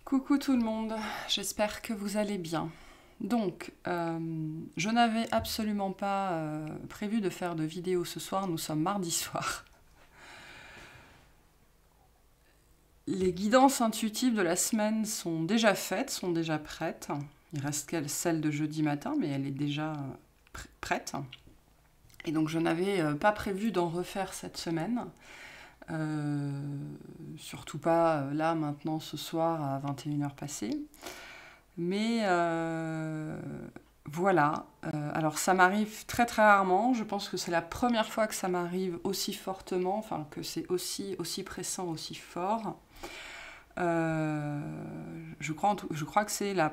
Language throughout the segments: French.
Coucou tout le monde, j'espère que vous allez bien. Donc, je n'avais absolument pas prévu de faire de vidéo ce soir, nous sommes mardi soir. Les guidances intuitives de la semaine sont déjà faites, sont déjà prêtes. Il reste celle de jeudi matin, mais elle est déjà prête. Et donc je n'avais pas prévu d'en refaire cette semaine. Surtout pas là, maintenant, ce soir, à 21h passées. Mais voilà. Alors ça m'arrive très très rarement. Je pense que c'est la première fois que ça m'arrive aussi fortement, enfin que c'est aussi pressant, aussi fort. Je crois que c'est la...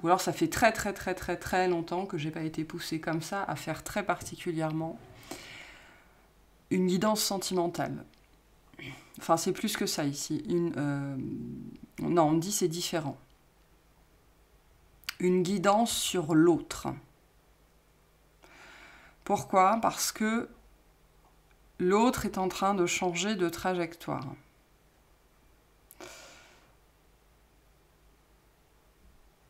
Ou alors ça fait très très très très très longtemps que j'ai pas été poussée comme ça à faire très particulièrement une guidance sentimentale. Enfin, c'est plus que ça ici. Non, on me dit c'est différent. Une guidance sur l'autre. Pourquoi? Parce que l'autre est en train de changer de trajectoire.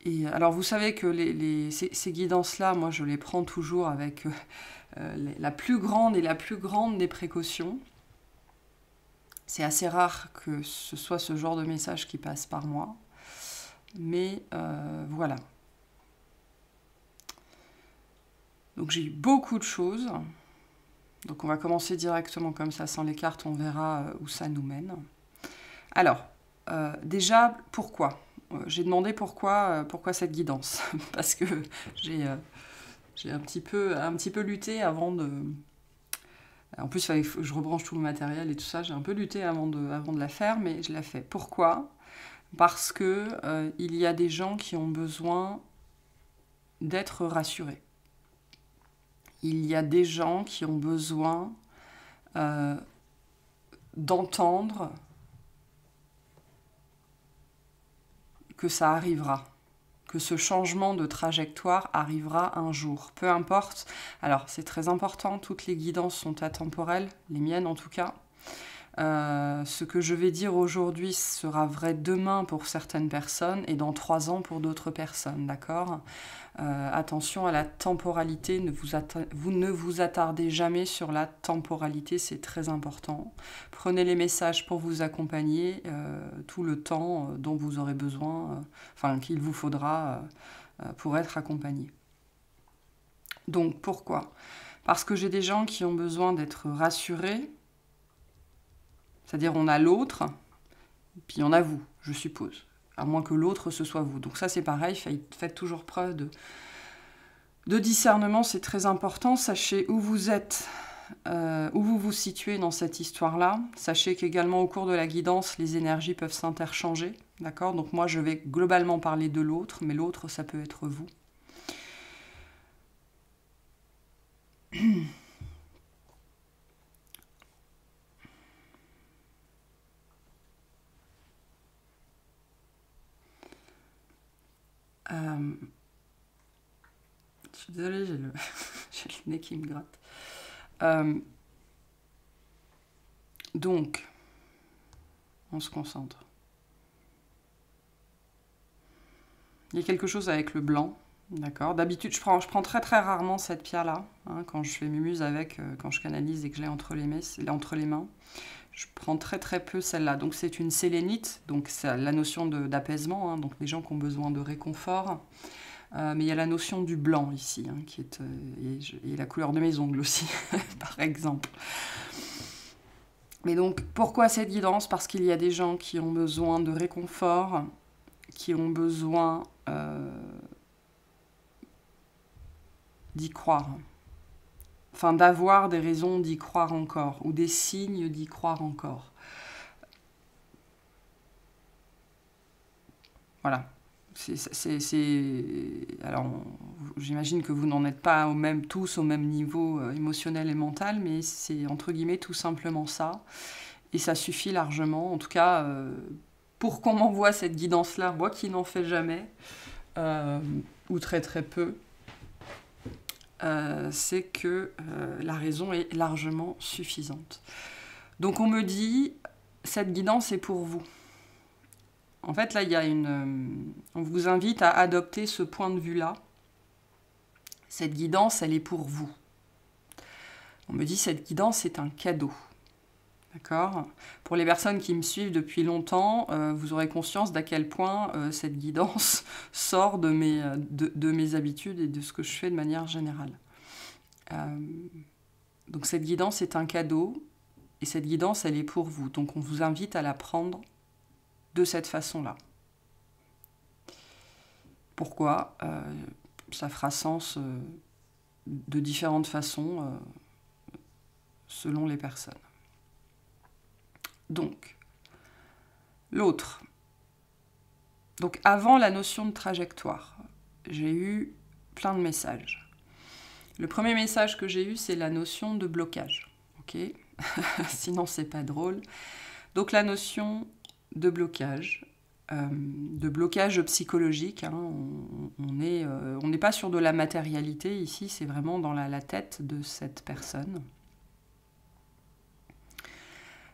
Et alors vous savez que ces guidances-là, moi je les prends toujours avec la plus grande des précautions. C'est assez rare que ce soit ce genre de message qui passe par moi. Mais voilà. Donc j'ai eu beaucoup de choses. Donc on va commencer directement comme ça, sans les cartes, on verra où ça nous mène. Alors, déjà, pourquoi? J'ai demandé pourquoi cette guidance. Parce que j'ai un petit peu lutté avant de... En plus, il faut que je rebranche tout le matériel et tout ça. J'ai un peu lutté avant de la faire, mais je l'ai fait. Pourquoi? Parce que il y a des gens qui ont besoin d'être rassurés. Il y a des gens qui ont besoin d'entendre que ça arrivera, que ce changement de trajectoire arrivera un jour, peu importe. Alors, c'est très important, toutes les guidances sont atemporelles, les miennes en tout cas. Ce que je vais dire aujourd'hui sera vrai demain pour certaines personnes et dans 3 ans pour d'autres personnes, d'accord? Attention à la temporalité, vous ne vous attardez jamais sur la temporalité, c'est très important. Prenez les messages pour vous accompagner tout le temps dont vous aurez besoin, enfin qu'il vous faudra pour être accompagné. Donc pourquoi? Parce que j'ai des gens qui ont besoin d'être rassurés, c'est-à-dire on a l'autre, puis on a vous, je suppose, à moins que l'autre ce soit vous. Donc ça c'est pareil, faites toujours preuve de discernement, c'est très important. Sachez où vous êtes, où vous vous situez dans cette histoire-là. Sachez qu'également au cours de la guidance, les énergies peuvent s'interchanger, d'accord? Donc moi je vais globalement parler de l'autre, mais l'autre ça peut être vous. Je suis désolée, j'ai le nez qui me gratte. Donc, on se concentre. Il y a quelque chose avec le blanc, d'accord? D'habitude, je prends très très rarement cette pierre-là, hein, quand je fais mes muses avec, quand je canalise et que je l'ai entre les mains. Je prends très très peu celle-là. Donc c'est une sélénite, donc c'est la notion d'apaisement, hein, donc des gens qui ont besoin de réconfort. Mais il y a la notion du blanc ici, hein, qui est, et la couleur de mes ongles aussi, par exemple. Mais donc, pourquoi cette guidance? Parce qu'il y a des gens qui ont besoin de réconfort, qui ont besoin d'y croire. Enfin, d'avoir des raisons d'y croire encore, ou des signes d'y croire encore. Voilà. Alors, j'imagine que vous n'en êtes pas tous au même niveau émotionnel et mental, mais c'est entre guillemets tout simplement ça. Et ça suffit largement, en tout cas, pour qu'on m'envoie cette guidance-là, moi qui n'en fais jamais, ou très très peu, c'est que la raison est largement suffisante. Donc on me dit, cette guidance est pour vous. En fait, là, il y a on vous invite à adopter ce point de vue-là. Cette guidance, elle est pour vous. On me dit, cette guidance, c'est un cadeau. D'accord ? Pour les personnes qui me suivent depuis longtemps, vous aurez conscience d'à quel point cette guidance sort de mes habitudes et de ce que je fais de manière générale. Donc cette guidance est un cadeau, et cette guidance, elle est pour vous. Donc on vous invite à la prendre de cette façon-là. Pourquoi ? Ça fera sens de différentes façons selon les personnes. Donc, l'autre. Donc, avant la notion de trajectoire, j'ai eu plein de messages. Le premier message que j'ai eu, c'est la notion de blocage. Ok ? Sinon, c'est pas drôle. Donc, la notion de blocage psychologique. Hein, on n'est pas sur de la matérialité ici, c'est vraiment dans la tête de cette personne.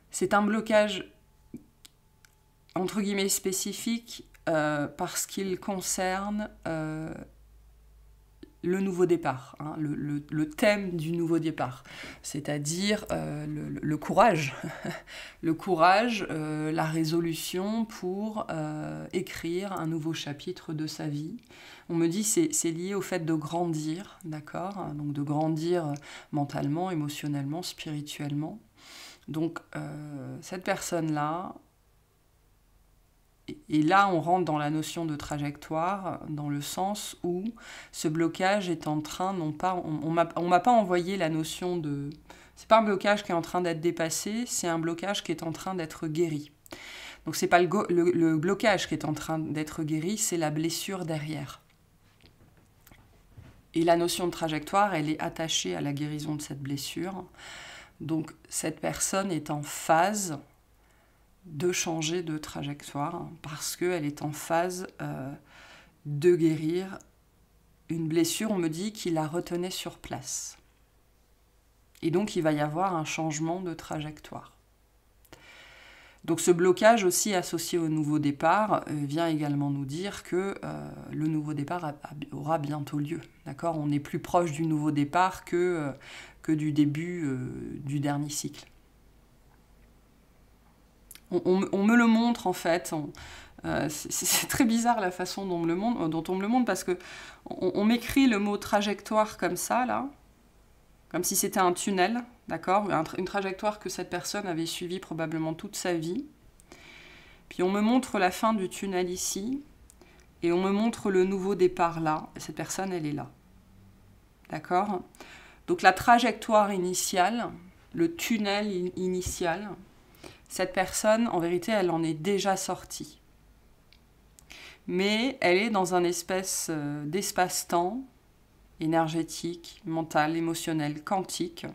C'est un blocage, entre guillemets, spécifique parce qu'il concerne le nouveau départ, hein, le thème du nouveau départ, c'est-à-dire le courage, le courage, la résolution pour écrire un nouveau chapitre de sa vie. On me dit que c'est lié au fait de grandir, d'accord ? Donc de grandir mentalement, émotionnellement, spirituellement. Donc, cette personne-là, et là on rentre dans la notion de trajectoire, dans le sens où ce blocage est en train, on m'a pas envoyé la notion de... C'est pas un blocage qui est en train d'être dépassé, c'est un blocage qui est en train d'être guéri. Donc c'est pas le blocage qui est en train d'être guéri, c'est la blessure derrière. Et la notion de trajectoire, elle est attachée à la guérison de cette blessure. Donc cette personne est en phase de changer de trajectoire parce qu'elle est en phase de guérir une blessure, on me dit, qui la retenait sur place. Et donc il va y avoir un changement de trajectoire. Donc ce blocage aussi associé au nouveau départ vient également nous dire que le nouveau départ aura bientôt lieu. D'accord ? On est plus proche du nouveau départ que du début du dernier cycle. On me le montre en fait. C'est très bizarre la façon dont on me le montre parce que on m'écrit le mot trajectoire comme ça là, comme si c'était un tunnel, d'accord, une trajectoire que cette personne avait suivie probablement toute sa vie. Puis on me montre la fin du tunnel ici et on me montre le nouveau départ là. Et cette personne, elle est là, d'accord. Donc la trajectoire initiale, le tunnel initial, cette personne, en vérité, elle en est déjà sortie. Mais elle est dans un espèce d'espace-temps énergétique, mental, émotionnel, quantique,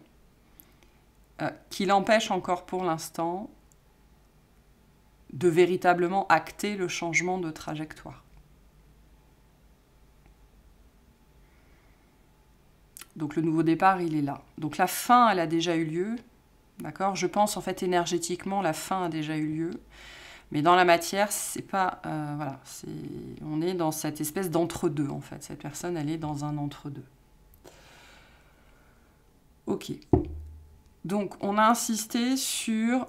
qui l'empêche encore pour l'instant de véritablement acter le changement de trajectoire. Donc le nouveau départ, il est là. Donc la fin, elle a déjà eu lieu. D'accord ? Je pense en fait énergétiquement, la fin a déjà eu lieu. Mais dans la matière, c'est pas... voilà, on est dans cette espèce d'entre-deux en fait. Cette personne, elle est dans un entre-deux. Ok. Donc on a insisté sur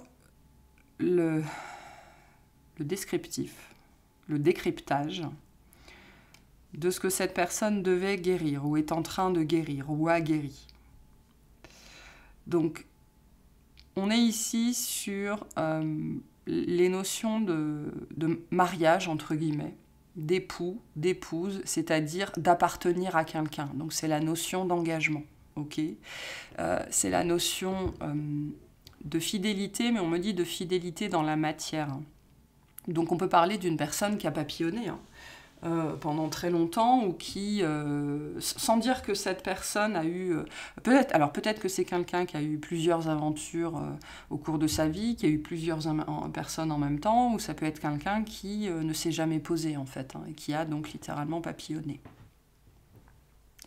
le descriptif, le décryptage de ce que cette personne devait guérir, ou est en train de guérir, ou a guéri. Donc, on est ici sur les notions de mariage, entre guillemets, d'époux, d'épouse, c'est-à-dire d'appartenir à quelqu'un. Donc, c'est la notion d'engagement, ok ? C'est la notion de fidélité, mais on me dit de fidélité dans la matière. Donc, on peut parler d'une personne qui a papillonné, hein, pendant très longtemps, ou qui, sans dire que cette personne a eu... peut-être que c'est quelqu'un qui a eu plusieurs aventures au cours de sa vie, qui a eu plusieurs personnes en même temps, ou ça peut être quelqu'un qui ne s'est jamais posé, en fait, hein, et qui a donc littéralement papillonné.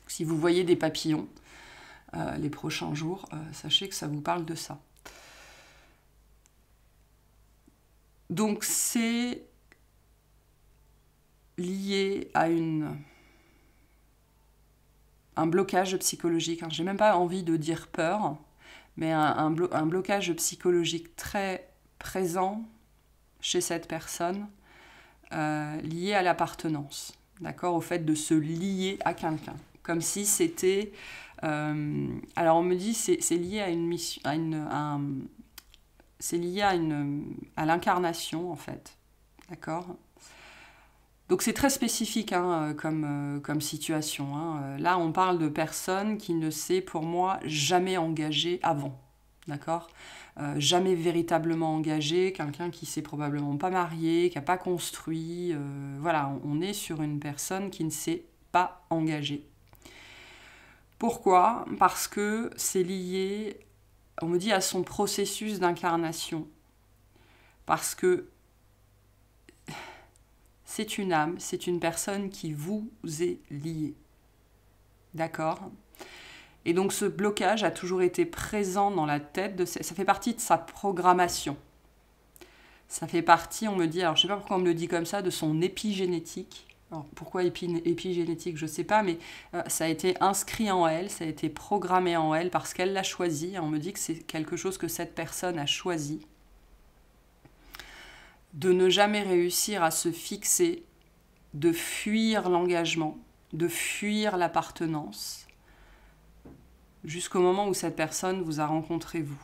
Si vous voyez des papillons les prochains jours, sachez que ça vous parle de ça. Donc c'est lié à un blocage psychologique. J'ai même pas envie de dire peur, mais un blocage psychologique très présent chez cette personne, lié à l'appartenance, d'accord, au fait de se lier à quelqu'un, comme si c'était... alors on me dit c'est lié à une mission, c'est lié à l'incarnation en fait, d'accord. Donc c'est très spécifique comme situation. Là, on parle de personnes qui ne s'est pour moi jamais engagée avant, d'accord, jamais véritablement engagée, quelqu'un qui s'est probablement pas marié, qui n'a pas construit. Voilà, on est sur une personne qui ne s'est pas engagée. Pourquoi ? Parce que c'est lié, on me dit, à son processus d'incarnation. Parce que c'est une âme, c'est une personne qui vous est liée. D'accord ? Et donc ce blocage a toujours été présent dans la tête, ça fait partie de sa programmation. Ça fait partie, on me dit, alors je ne sais pas pourquoi on me le dit comme ça, de son épigénétique. Alors pourquoi épigénétique, je ne sais pas, mais ça a été inscrit en elle, ça a été programmé en elle parce qu'elle l'a choisi. On me dit que c'est quelque chose que cette personne a choisi. De ne jamais réussir à se fixer, de fuir l'engagement, de fuir l'appartenance, jusqu'au moment où cette personne vous a rencontré vous.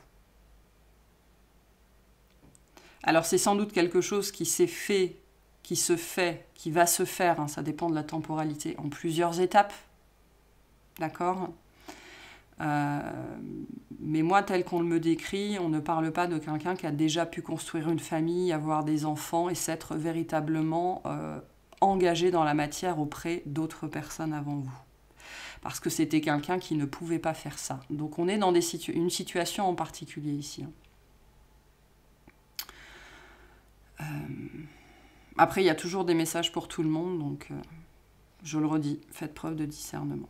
Alors c'est sans doute quelque chose qui s'est fait, qui se fait, qui va se faire, ça dépend de la temporalité, en plusieurs étapes, d'accord ? Mais moi, tel qu'on me décrit, on ne parle pas de quelqu'un qui a déjà pu construire une famille, avoir des enfants et s'être véritablement engagé dans la matière auprès d'autres personnes avant vous. Parce que c'était quelqu'un qui ne pouvait pas faire ça. Donc on est dans une situation en particulier ici. Après, il y a toujours des messages pour tout le monde, donc je le redis, faites preuve de discernement.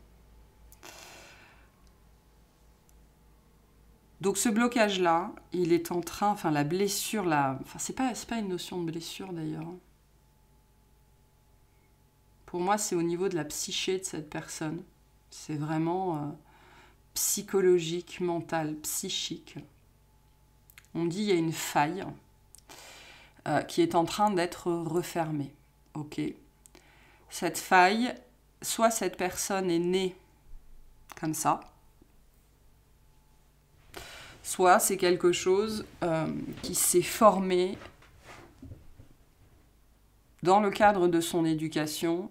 Donc ce blocage-là, il est en train, la blessure, c'est pas une notion de blessure d'ailleurs. Pour moi, c'est au niveau de la psyché de cette personne. C'est vraiment psychologique, mental, psychique. On dit qu'il y a une faille qui est en train d'être refermée. Ok. Cette faille, soit cette personne est née comme ça, soit c'est quelque chose qui s'est formé dans le cadre de son éducation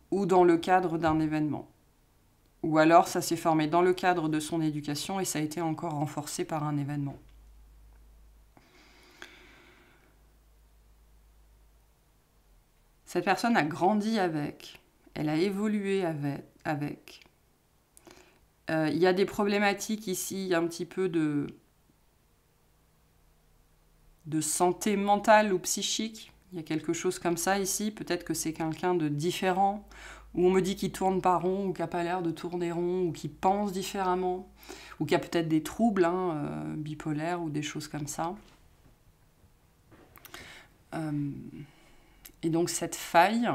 ou dans le cadre d'un événement. Ou alors ça s'est formé dans le cadre de son éducation et ça a été encore renforcé par un événement. Cette personne a grandi avec, elle a évolué avec. Il y a des problématiques ici, il y a un petit peu de santé mentale ou psychique. Il y a quelque chose comme ça ici. Peut-être que c'est quelqu'un de différent, où on me dit qu'il tourne pas rond, ou qu'il n'a pas l'air de tourner rond, ou qu'il pense différemment, ou qu'il y a peut-être des troubles bipolaires ou des choses comme ça. Et donc cette faille,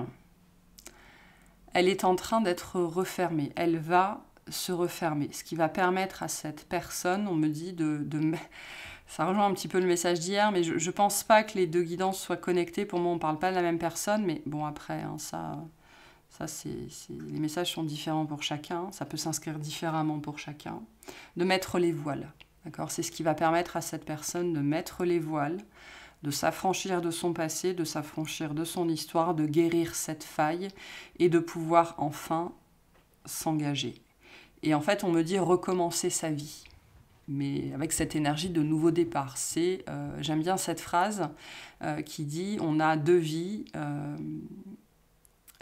elle est en train d'être refermée. Elle va se refermer. Ce qui va permettre à cette personne, on me dit, ça rejoint un petit peu le message d'hier, mais je ne pense pas que les deux guidances soient connectées. Pour moi, on ne parle pas de la même personne, mais bon, après, les messages sont différents pour chacun. Ça peut s'inscrire différemment pour chacun. De mettre les voiles, d'accord ? C'est ce qui va permettre à cette personne de mettre les voiles, de s'affranchir de son passé, de s'affranchir de son histoire, de guérir cette faille et de pouvoir enfin s'engager. Et en fait, on me dit recommencer sa vie, mais avec cette énergie de nouveau départ. J'aime bien cette phrase qui dit « on a deux vies ».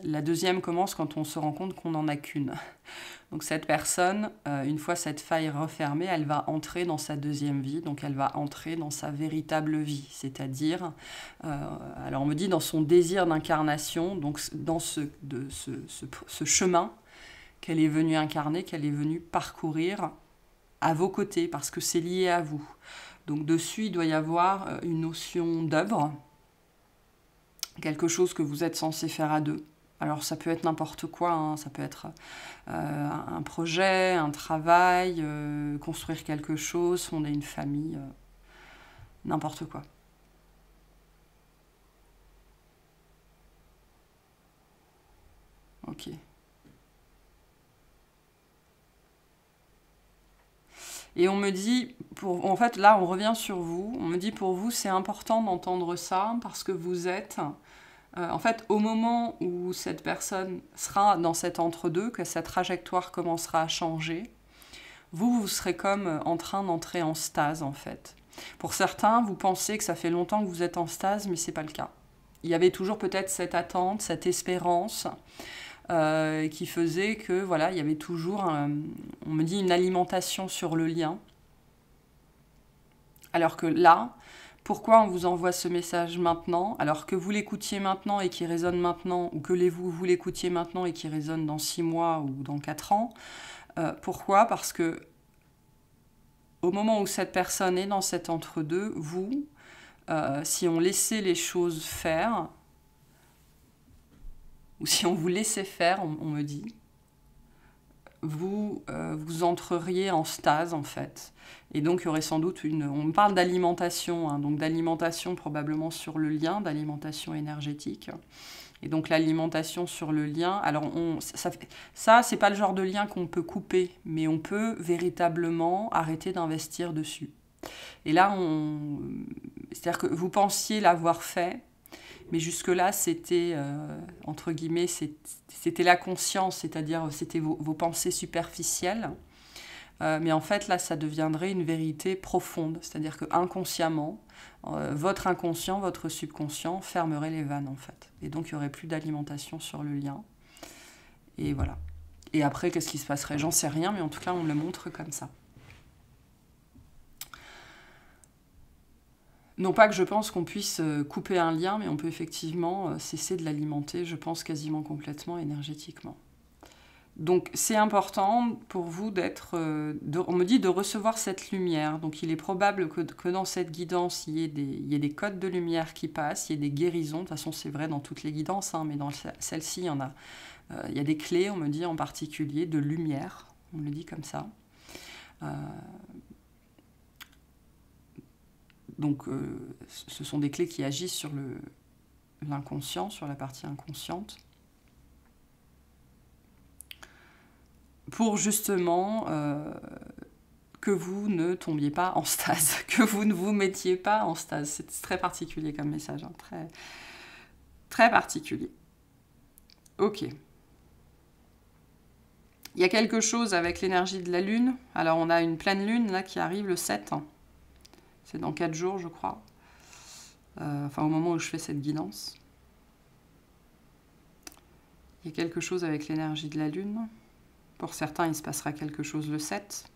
La deuxième commence quand on se rend compte qu'on n'en a qu'une. Donc cette personne, une fois cette faille refermée, elle va entrer dans sa deuxième vie, donc elle va entrer dans sa véritable vie, c'est-à-dire, alors on me dit dans son désir d'incarnation, donc dans ce chemin qu'elle est venue incarner, qu'elle est venue parcourir à vos côtés, parce que c'est lié à vous. Donc dessus, il doit y avoir une notion d'œuvre, quelque chose que vous êtes censé faire à deux. Alors ça peut être n'importe quoi, hein. Ça peut être un projet, un travail, construire quelque chose, fonder une famille, n'importe quoi. Ok. Et on me dit, en fait là on revient sur vous, on me dit pour vous c'est important d'entendre ça parce que vous êtes, en fait au moment où cette personne sera dans cet entre-deux, que sa trajectoire commencera à changer, vous serez comme en train d'entrer en stase en fait. Pour certains, vous pensez que ça fait longtemps que vous êtes en stase, mais c'est pas le cas. Il y avait toujours peut-être cette attente, cette espérance qui faisait que voilà, il y avait toujours, on me dit, une alimentation sur le lien. Alors que là, pourquoi on vous envoie ce message maintenant, alors que vous l'écoutiez maintenant et qui résonne maintenant, ou que vous l'écoutiez maintenant et qui résonne dans 6 mois ou dans 4 ans, pourquoi? Parce que au moment où cette personne est dans cet entre-deux, vous, si on laissait les choses faire, ou si on vous laissait faire, on me dit, vous entreriez en stase en fait. Et donc il y aurait sans doute on me parle d'alimentation, hein, donc d'alimentation probablement sur le lien, d'alimentation énergétique. Et donc l'alimentation sur le lien, alors ça c'est pas le genre de lien qu'on peut couper, mais on peut véritablement arrêter d'investir dessus. Et là, c'est-à-dire que vous pensiez l'avoir fait, mais jusque-là, c'était, entre guillemets, c'était la conscience, c'est-à-dire c'était vos pensées superficielles. Mais en fait, là, ça deviendrait une vérité profonde. C'est-à-dire que inconsciemment, votre inconscient, votre subconscient fermerait les vannes, en fait. Et donc, il n'y aurait plus d'alimentation sur le lien. Et voilà. Et après, qu'est-ce qui se passerait? J'en sais rien, mais en tout cas, on le montre comme ça. Non pas que je pense qu'on puisse couper un lien, mais on peut effectivement cesser de l'alimenter, je pense, quasiment complètement énergétiquement. Donc c'est important pour vous d'être... on me dit de recevoir cette lumière. Donc il est probable que dans cette guidance, il y ait des codes de lumière qui passent, il y ait des guérisons. De toute façon, c'est vrai dans toutes les guidances, hein, mais dans celle-ci, il y en a. Il y a des clés, on me dit en particulier, de lumière. On me le dit comme ça. Donc, ce sont des clés qui agissent sur l'inconscient, sur la partie inconsciente, pour justement que vous ne tombiez pas en stase, que vous ne vous mettiez pas en stase. C'est très particulier comme message, hein, très, très particulier. Ok. Il y a quelque chose avec l'énergie de la Lune. Alors, on a une pleine Lune là qui arrive le 7. C'est dans 4 jours, je crois. Enfin, au moment où je fais cette guidance. Il y a quelque chose avec l'énergie de la Lune. Pour certains, il se passera quelque chose le 7.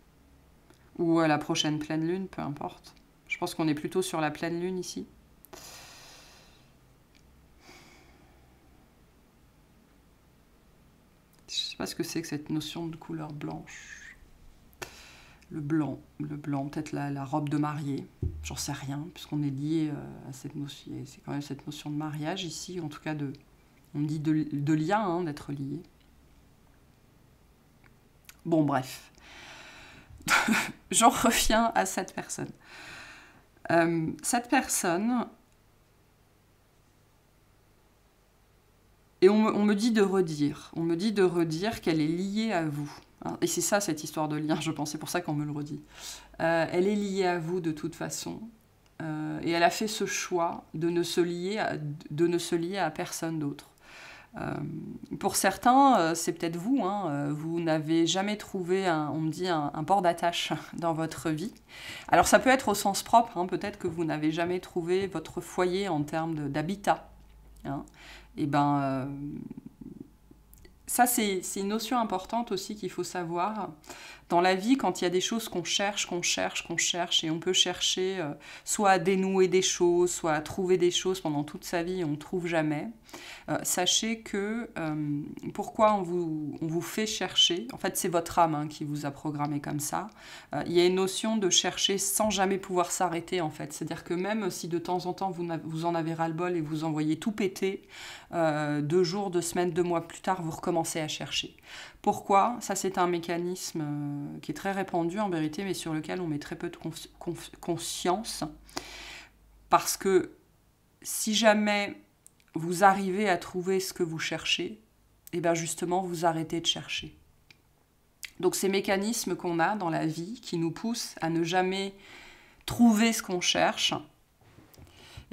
Ou à la prochaine pleine Lune, peu importe. Je pense qu'on est plutôt sur la pleine Lune ici. Je ne sais pas ce que c'est que cette notion de couleur blanche. Le blanc, peut-être la robe de mariée, j'en sais rien, puisqu'on est lié à cette notion, c'est quand même cette notion de mariage ici, en tout cas on me dit de lien, hein, d'être lié. Bon, bref. J'en reviens à cette personne. Cette personne, et on me dit de redire qu'elle est liée à vous. Et c'est ça, cette histoire de lien, je pense, c'est pour ça qu'on me le redit. Elle est liée à vous de toute façon. Et elle a fait ce choix de ne se lier à personne d'autre. Pour certains, c'est peut-être vous. Hein, vous n'avez jamais trouvé, on me dit, un port d'attache dans votre vie. Alors ça peut être au sens propre. Hein, peut-être que vous n'avez jamais trouvé votre foyer en termes d'habitat. Hein. Et ça, c'est une notion importante aussi qu'il faut savoir, Dans la vie, quand il y a des choses qu'on cherche, et on peut chercher soit à dénouer des choses, soit à trouver des choses pendant toute sa vie et on ne trouve jamais, sachez que pourquoi on vous fait chercher, en fait c'est votre âme hein, qui vous a programmé comme ça, il y a une notion de chercher sans jamais pouvoir s'arrêter en fait, c'est-à-dire que même si de temps en temps vous en avez ras-le-bol et vous envoyez tout péter, 2 jours, 2 semaines, 2 mois plus tard, vous recommencez à chercher. Pourquoi? Ça, c'est un mécanisme qui est très répandu en vérité, mais sur lequel on met très peu de conscience. Parce que si jamais vous arrivez à trouver ce que vous cherchez, et bien justement, vous arrêtez de chercher. Donc ces mécanismes qu'on a dans la vie, qui nous poussent à ne jamais trouver ce qu'on cherche,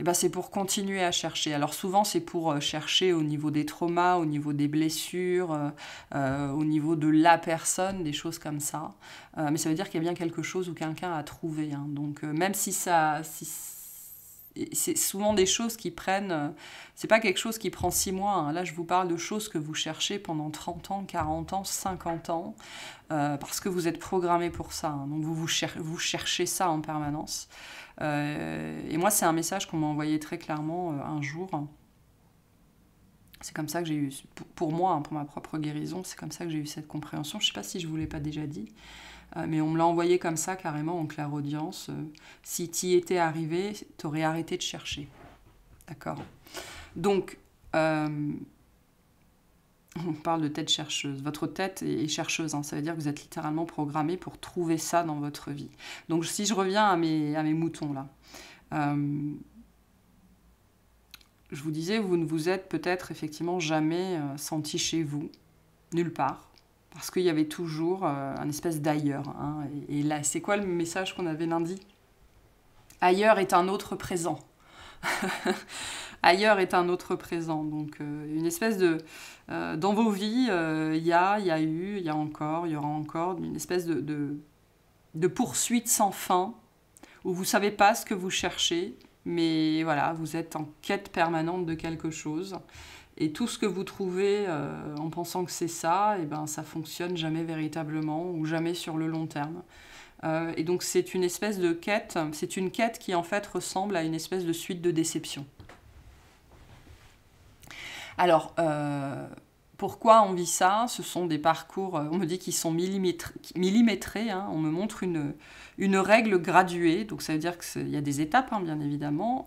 et ben c'est pour continuer à chercher. Alors souvent, c'est pour chercher au niveau des traumas, au niveau des blessures, au niveau de la personne, des choses comme ça. Mais ça veut dire qu'il y a bien quelque chose où quelqu'un a trouvé. Hein. Donc même si ça... c'est souvent des choses qui prennent... c'est pas quelque chose qui prend 6 mois. Hein. Là, je vous parle de choses que vous cherchez pendant 30 ans, 40 ans, 50 ans, parce que vous êtes programmé pour ça. Hein. Donc vous cherchez ça en permanence. Et moi, c'est un message qu'on m'a envoyé très clairement un jour. C'est comme ça que j'ai eu, pour moi, hein, pour ma propre guérison, c'est comme ça que j'ai eu cette compréhension. Je ne sais pas si je ne vous l'ai pas déjà dit, mais on me l'a envoyé comme ça, carrément, en clairaudience. Si tu y étais arrivé, tu aurais arrêté de chercher. D'accord? Donc, on parle de tête chercheuse. Votre tête est chercheuse, hein. Ça veut dire que vous êtes littéralement programmé pour trouver ça dans votre vie. Donc si je reviens à mes moutons là, je vous disais, vous ne vous êtes peut-être effectivement jamais senti chez vous, nulle part, parce qu'il y avait toujours un espèce d'ailleurs. Hein. Et là, c'est quoi le message qu'on avait lundi? Ailleurs est un autre présent. Ailleurs est un autre présent. Donc une espèce de... dans vos vies, il y a eu, il y a encore, il y aura encore une espèce de poursuite sans fin, où vous ne savez pas ce que vous cherchez, mais voilà, vous êtes en quête permanente de quelque chose. Et tout ce que vous trouvez en pensant que c'est ça, et ben, ça ne fonctionne jamais véritablement, ou jamais sur le long terme. Et donc c'est une espèce de quête, c'est une quête qui en fait ressemble à une espèce de suite de déception. Alors, pourquoi on vit ça? Ce sont des parcours, on me dit qu'ils sont millimétrés, hein. On me montre une règle graduée, donc ça veut dire qu'il y a des étapes, hein, bien évidemment.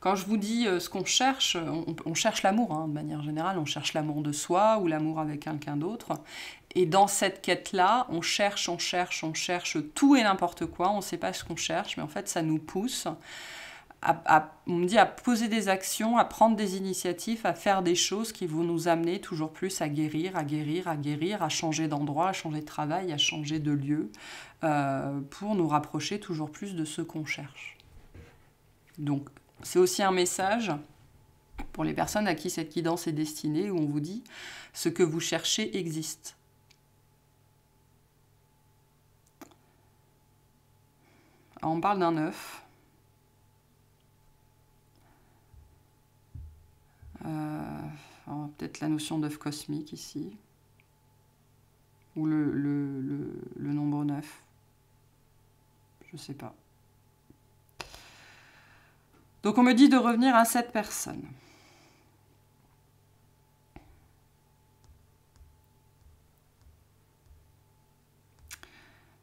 Quand je vous dis ce qu'on cherche, on cherche l'amour, hein, de manière générale, on cherche l'amour de soi ou l'amour avec quelqu'un d'autre. Et dans cette quête-là, on cherche tout et n'importe quoi, on ne sait pas ce qu'on cherche, mais en fait ça nous pousse on me dit à poser des actions, à prendre des initiatives, à faire des choses qui vont nous amener toujours plus à guérir, à changer d'endroit, à changer de travail, à changer de lieu, pour nous rapprocher toujours plus de ce qu'on cherche. Donc, c'est aussi un message pour les personnes à qui cette guidance est destinée, où on vous dit « ce que vous cherchez existe ». Alors, on parle d'un œuf. Peut-être la notion d'œuf cosmique ici, ou le nombre 9, je ne sais pas. Donc on me dit de revenir à cette personne.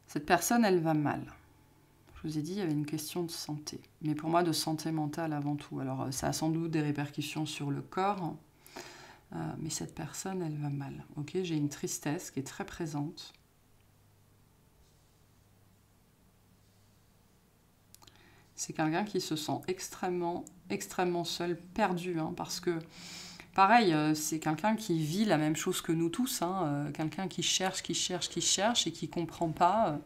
Cette personne, elle va mal. Je vous ai dit, il y avait une question de santé. Mais pour moi, de santé mentale avant tout. Alors, ça a sans doute des répercussions sur le corps, mais cette personne, elle va mal. Ok, j'ai une tristesse qui est très présente. C'est quelqu'un qui se sent extrêmement, extrêmement seul, perdu, hein, parce que, pareil, c'est quelqu'un qui vit la même chose que nous tous, hein, quelqu'un qui cherche et qui ne comprend pas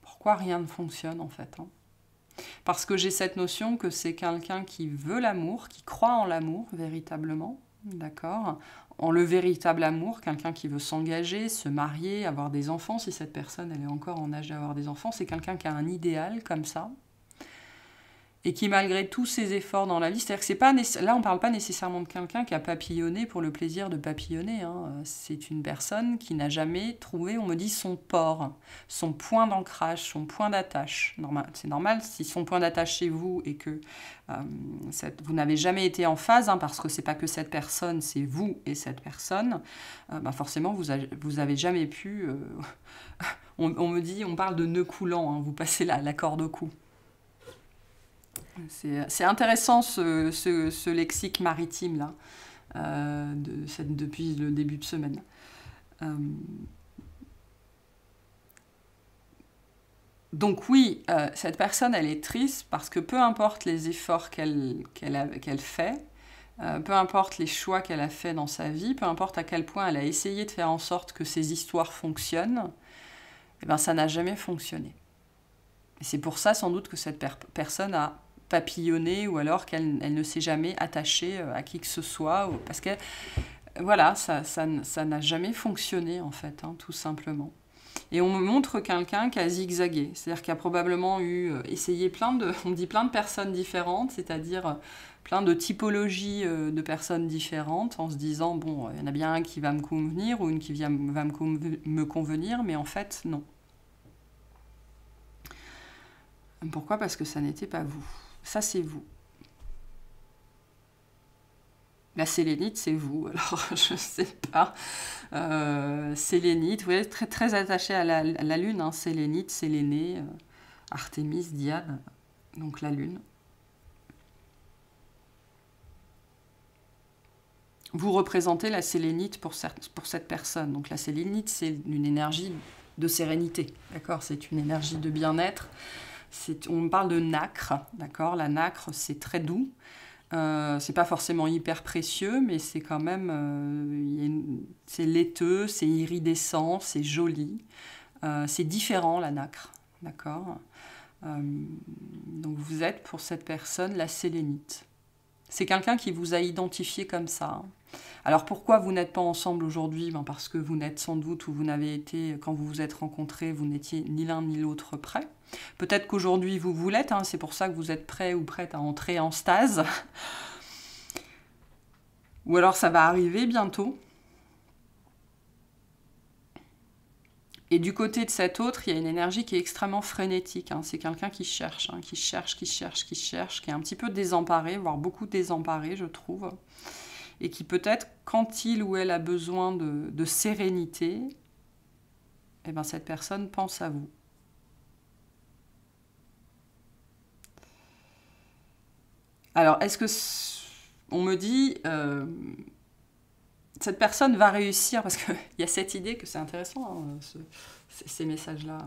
pourquoi rien ne fonctionne, en fait. Hein. Parce que j'ai cette notion que c'est quelqu'un qui veut l'amour, qui croit en l'amour, véritablement, d'accord, en le véritable amour, quelqu'un qui veut s'engager, se marier, avoir des enfants, si cette personne elle est encore en âge d'avoir des enfants, c'est quelqu'un qui a un idéal comme ça. et qui malgré tous ses efforts dans la vie, c'est-à-dire que c'est pas là on parle pas nécessairement de quelqu'un qui a papillonné pour le plaisir de papillonner, hein. C'est une personne qui n'a jamais trouvé, on me dit, son port, son point d'ancrage, son point d'attache. C'est normal si son point d'attache chez vous et que vous n'avez jamais été en phase, hein, parce que c'est pas que cette personne, c'est vous et cette personne, forcément vous avez jamais pu on me dit, on parle de nœud coulant, hein, vous passez la corde au cou. C'est intéressant ce lexique maritime là, depuis le début de semaine. Donc oui, cette personne, elle est triste parce que peu importe les efforts qu'elle fait, peu importe les choix qu'elle a fait dans sa vie, peu importe à quel point elle a essayé de faire en sorte que ces histoires fonctionnent, eh ben, ça n'a jamais fonctionné. Et c'est pour ça sans doute que cette personne a papillonné ou alors qu'elle ne s'est jamais attachée à qui que ce soit, parce que voilà, ça n'a jamais fonctionné en fait, hein, tout simplement. Et on me montre quelqu'un qui a zigzagué, c'est-à-dire qui a probablement essayé on me dit plein de personnes différentes, c'est-à-dire plein de typologies de personnes différentes, en se disant, bon, il y en a bien un qui va me convenir ou une qui va me convenir, mais en fait, non. Pourquoi ? Parce que ça n'était pas vous. Ça, c'est vous. La sélénite, c'est vous. Alors, je ne sais pas. Sélénite, vous voyez, très, très attaché à la lune. Hein, sélénite, Sélénée, Artémis, Diane. Donc, la lune. Vous représentez la sélénite pour cette personne. Donc, la sélénite, c'est une énergie de sérénité. D'accord ? C'est une énergie de bien-être. On parle de nacre, d'accord ? La nacre, c'est très doux. C'est pas forcément hyper précieux, mais c'est quand même... c'est laiteux, c'est iridescent, c'est joli. C'est différent, la nacre, d'accord ? Donc vous êtes, pour cette personne, la sélénite. C'est quelqu'un qui vous a identifié comme ça. Alors pourquoi vous n'êtes pas ensemble aujourd'hui ? Parce que vous n'êtes sans doute, ou vous n'avez été, quand vous vous êtes rencontrés, vous n'étiez ni l'un ni l'autre prêts. Peut-être qu'aujourd'hui vous l'êtes, hein, c'est pour ça que vous êtes prêt ou prête à entrer en stase. Ou alors ça va arriver bientôt. Et du côté de cet autre, il y a une énergie qui est extrêmement frénétique. Hein. C'est quelqu'un qui cherche, qui cherche, qui est un petit peu désemparé, voire beaucoup désemparé, je trouve. Et qui peut-être, quand il ou elle a besoin de sérénité, eh ben, cette personne pense à vous. Alors, est-ce que on me dit cette personne va réussir, parce qu'il y a cette idée que c'est intéressant, hein, ces messages-là.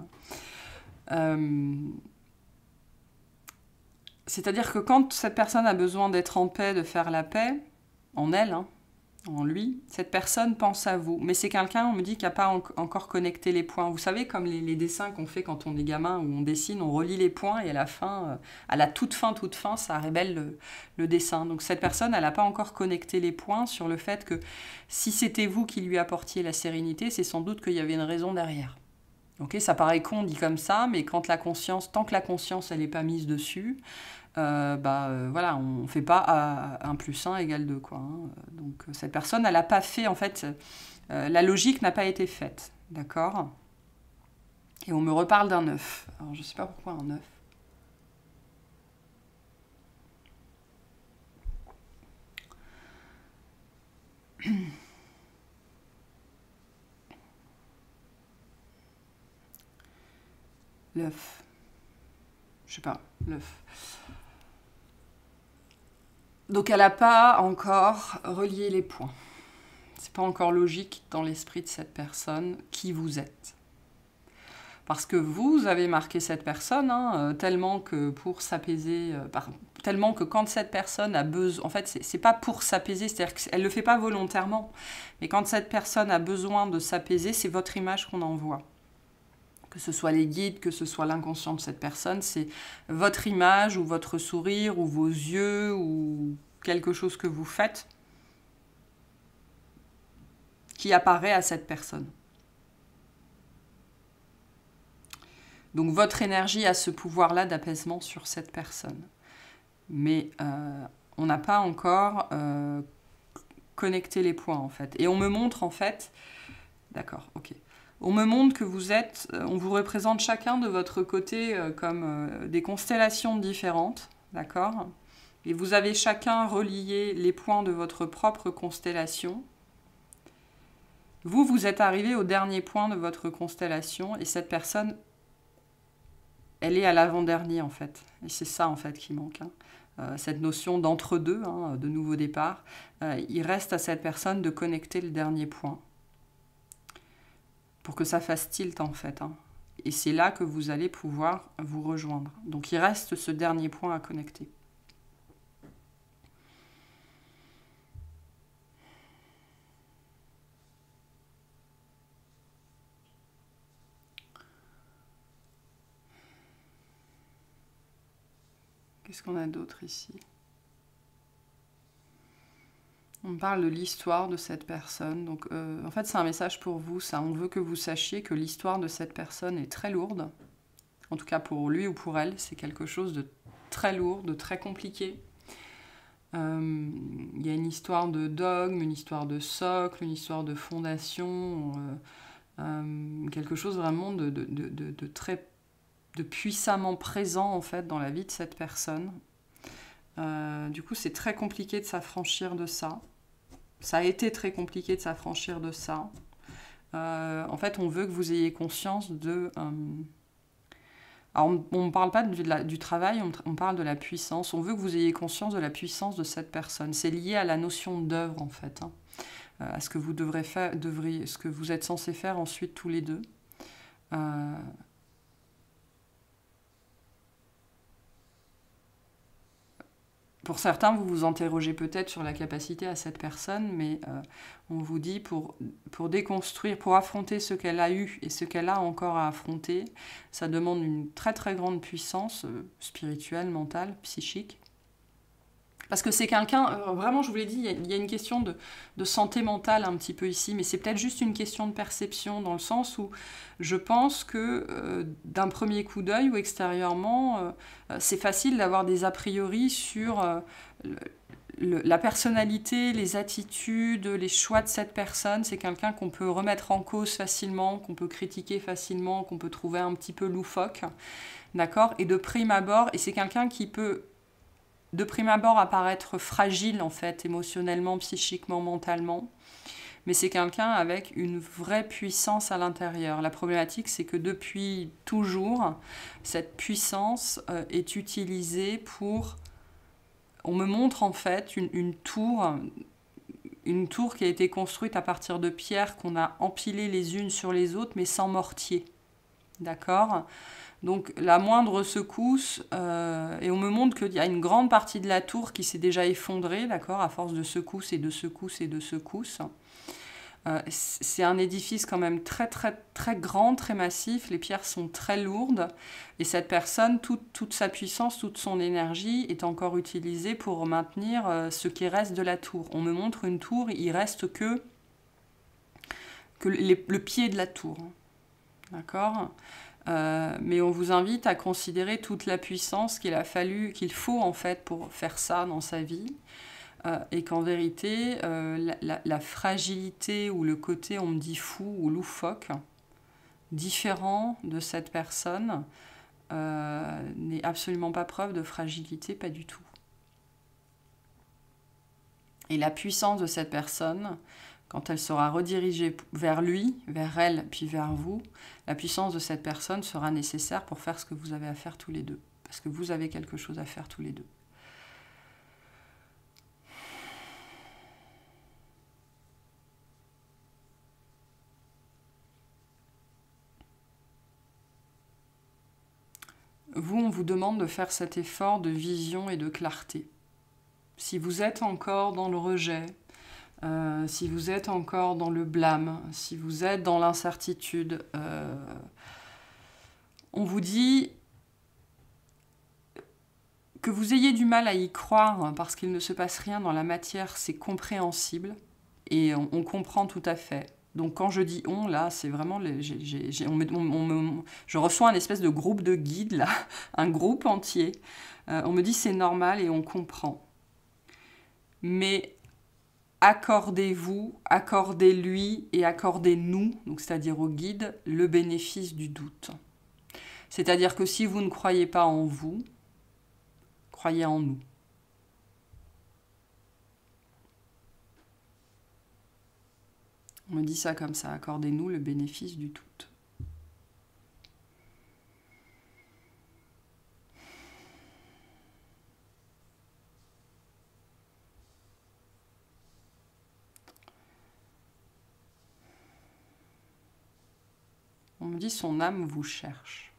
C'est-à-dire que quand cette personne a besoin d'être en paix, de faire la paix, en elle, hein, en lui, cette personne pense à vous. Mais c'est quelqu'un, on me dit, qui n'a pas encore connecté les points. Vous savez, comme les dessins qu'on fait quand on est gamin, où on dessine, on relie les points, et à la fin, à la toute fin, ça révèle le dessin. Donc cette personne, elle n'a pas encore connecté les points sur le fait que si c'était vous qui lui apportiez la sérénité, c'est sans doute qu'il y avait une raison derrière. Okay, ça paraît con dit comme ça, mais tant que la conscience elle n'est pas mise dessus, voilà, on ne fait pas 1 + 1 = 2, quoi. Hein. Donc cette personne, elle n'a pas fait, en fait, la logique n'a pas été faite, d'accord ? Et on me reparle d'un œuf. Alors je ne sais pas pourquoi un œuf. L'œuf. Je sais pas, l'œuf. Donc elle n'a pas encore relié les points. C'est pas encore logique dans l'esprit de cette personne qui vous êtes. Parce que vous avez marqué cette personne, hein, tellement que pour s'apaiser, tellement que quand cette personne a besoin, en fait, c'est pas pour s'apaiser, c'est-à-dire qu'elle le fait pas volontairement, mais quand cette personne a besoin de s'apaiser, c'est votre image qu'on envoie. Que ce soit les guides, que ce soit l'inconscient de cette personne, c'est votre image ou votre sourire ou vos yeux ou quelque chose que vous faites qui apparaît à cette personne. Donc votre énergie a ce pouvoir-là d'apaisement sur cette personne. mais on n'a pas encore connecté les points, en fait. Et on me montre, en fait... D'accord, ok. On me montre que vous êtes... on vous représente chacun de votre côté comme des constellations différentes, d'accord? Et vous avez chacun relié les points de votre propre constellation. Vous, vous êtes arrivé au dernier point de votre constellation et cette personne, elle est à l'avant-dernier, en fait. Et c'est ça, en fait, qui manque, hein. Cette notion d'entre-deux, hein, de nouveau départ. Il reste à cette personne de connecter le dernier point pour que ça fasse tilt, en fait, hein. Et c'est là que vous allez pouvoir vous rejoindre. Donc il reste ce dernier point à connecter. Qu'est-ce qu'on a d'autre ici? On parle de l'histoire de cette personne. Donc, en fait, c'est un message pour vous. Ça, on veut que vous sachiez que l'histoire de cette personne est très lourde. En tout cas, pour lui ou pour elle, c'est quelque chose de très lourd, de très compliqué. Il y a une histoire de dogme, une histoire de socle, une histoire de fondation, quelque chose vraiment de très de puissamment présent en fait dans la vie de cette personne. Du coup, c'est très compliqué de s'affranchir de ça. Ça a été très compliqué de s'affranchir de ça. En fait, on veut que vous ayez conscience de... alors, on ne parle pas du travail, on parle de la puissance. On veut que vous ayez conscience de la puissance de cette personne. C'est lié à la notion d'œuvre, en fait, hein, à ce que vous ce que vous êtes censé faire ensuite tous les deux. Pour certains, vous vous interrogez peut-être sur la capacité à cette personne, mais on vous dit pour déconstruire, pour affronter ce qu'elle a eu et ce qu'elle a encore à affronter, ça demande une très très grande puissance spirituelle, mentale, psychique. Parce que c'est quelqu'un, vraiment je vous l'ai dit, il y a une question de santé mentale un petit peu ici, mais c'est peut-être juste une question de perception dans le sens où je pense que d'un premier coup d'œil ou extérieurement, c'est facile d'avoir des a priori sur la personnalité, les attitudes, les choix de cette personne. C'est quelqu'un qu'on peut remettre en cause facilement, qu'on peut critiquer facilement, qu'on peut trouver un petit peu loufoque, d'accord? Et de prime abord, et c'est quelqu'un qui peut de prime abord apparaître fragile en fait, émotionnellement, psychiquement, mentalement, mais c'est quelqu'un avec une vraie puissance à l'intérieur. La problématique, c'est que depuis toujours, cette puissance est utilisée pour... On me montre en fait une tour qui a été construite à partir de pierres qu'on a empilées les unes sur les autres, mais sans mortier. D'accord ? Donc la moindre secousse, et on me montre qu'il y a une grande partie de la tour qui s'est déjà effondrée, d'accord, à force de secousses et de secousses et de secousses. C'est un édifice quand même très très très grand, très massif, les pierres sont très lourdes, et cette personne, toute sa puissance, toute son énergie est encore utilisée pour maintenir ce qui reste de la tour. On me montre une tour, il reste que le pied de la tour, d'accord ? Mais on vous invite à considérer toute la puissance qu'il faut en fait pour faire ça dans sa vie, et qu'en vérité la fragilité ou le côté on me dit fou ou loufoque différent de cette personne n'est absolument pas preuve de fragilité, pas du tout. Et la puissance de cette personne, quand elle sera redirigée vers lui, vers elle, puis vers vous, la puissance de cette personne sera nécessaire pour faire ce que vous avez à faire tous les deux. Parce que vous avez quelque chose à faire tous les deux. Vous, on vous demande de faire cet effort de vision et de clarté. Si vous êtes encore dans le rejet, si vous êtes encore dans le blâme, si vous êtes dans l'incertitude, on vous dit que vous ayez du mal à y croire parce qu'il ne se passe rien dans la matière, c'est compréhensible et on comprend tout à fait. Donc quand je dis on, là, c'est vraiment... je reçois un espèce de groupe de guides, là, un groupe entier. On me dit c'est normal et on comprend. Mais accordez-vous, accordez-lui et accordez-nous, donc c'est-à-dire au guide, le bénéfice du doute. C'est-à-dire que si vous ne croyez pas en vous, croyez en nous. On me dit ça comme ça, accordez-nous le bénéfice du doute. On me dit son âme vous cherche.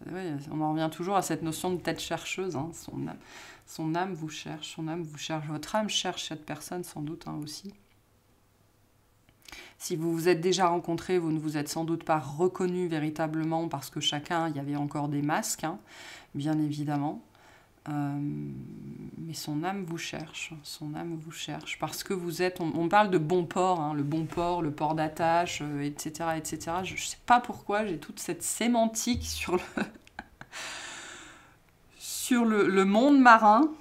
Ouais, on en revient toujours à cette notion de tête chercheuse. Hein. Son âme vous cherche, son âme vous cherche. Votre âme cherche cette personne sans doute hein, aussi. Si vous vous êtes déjà rencontrés, vous ne vous êtes sans doute pas reconnus véritablement parce que chacun, il y avait encore des masques, hein, bien évidemment. Mais son âme vous cherche, parce que vous êtes, on parle de bon port, hein, le bon port, le port d'attache, etc., etc. Je ne sais pas pourquoi j'ai toute cette sémantique sur le monde marin,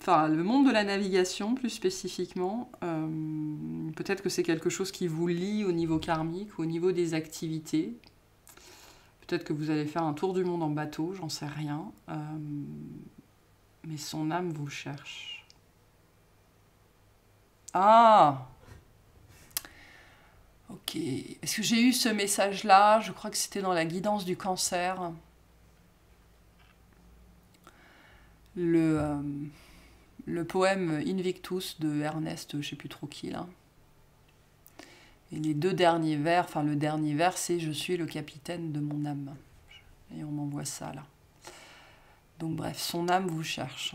enfin le monde de la navigation plus spécifiquement. Peut-être que c'est quelque chose qui vous lie au niveau karmique, au niveau des activités. Peut-être que vous allez faire un tour du monde en bateau, j'en sais rien. Mais son âme vous cherche. Ah! Ok. Est-ce que j'ai eu ce message-là? Je crois que c'était dans la guidance du cancer. Le poème Invictus de Ernest, je ne sais plus trop qui, là. Et les deux derniers vers, enfin le dernier vers, c'est « Je suis le capitaine de mon âme ». Et on m'envoie ça, là. Donc bref, son âme vous cherche.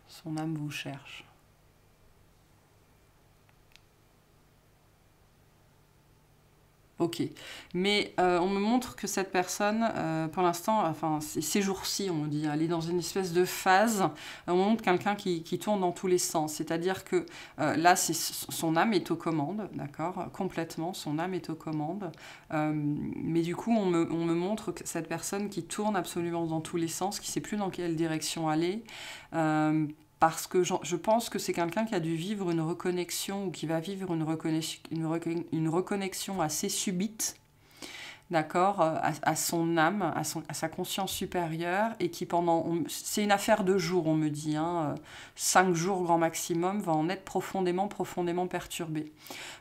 Son âme vous cherche. Ok. Mais on me montre que cette personne, pour l'instant, enfin, ces jours-ci, on me dit, elle est dans une espèce de phase. On me montre quelqu'un qui tourne dans tous les sens. C'est-à-dire que là, son âme est aux commandes, d'accord? Complètement, son âme est aux commandes. Mais du coup, on me montre que cette personne qui tourne absolument dans tous les sens, qui ne sait plus dans quelle direction aller, parce que je pense que c'est quelqu'un qui a dû vivre une reconnexion ou qui va vivre une reconnexion assez subite, d'accord, à son âme, à sa conscience supérieure, et qui c'est une affaire de jours, on me dit, hein, 5 jours grand maximum, va en être profondément perturbé.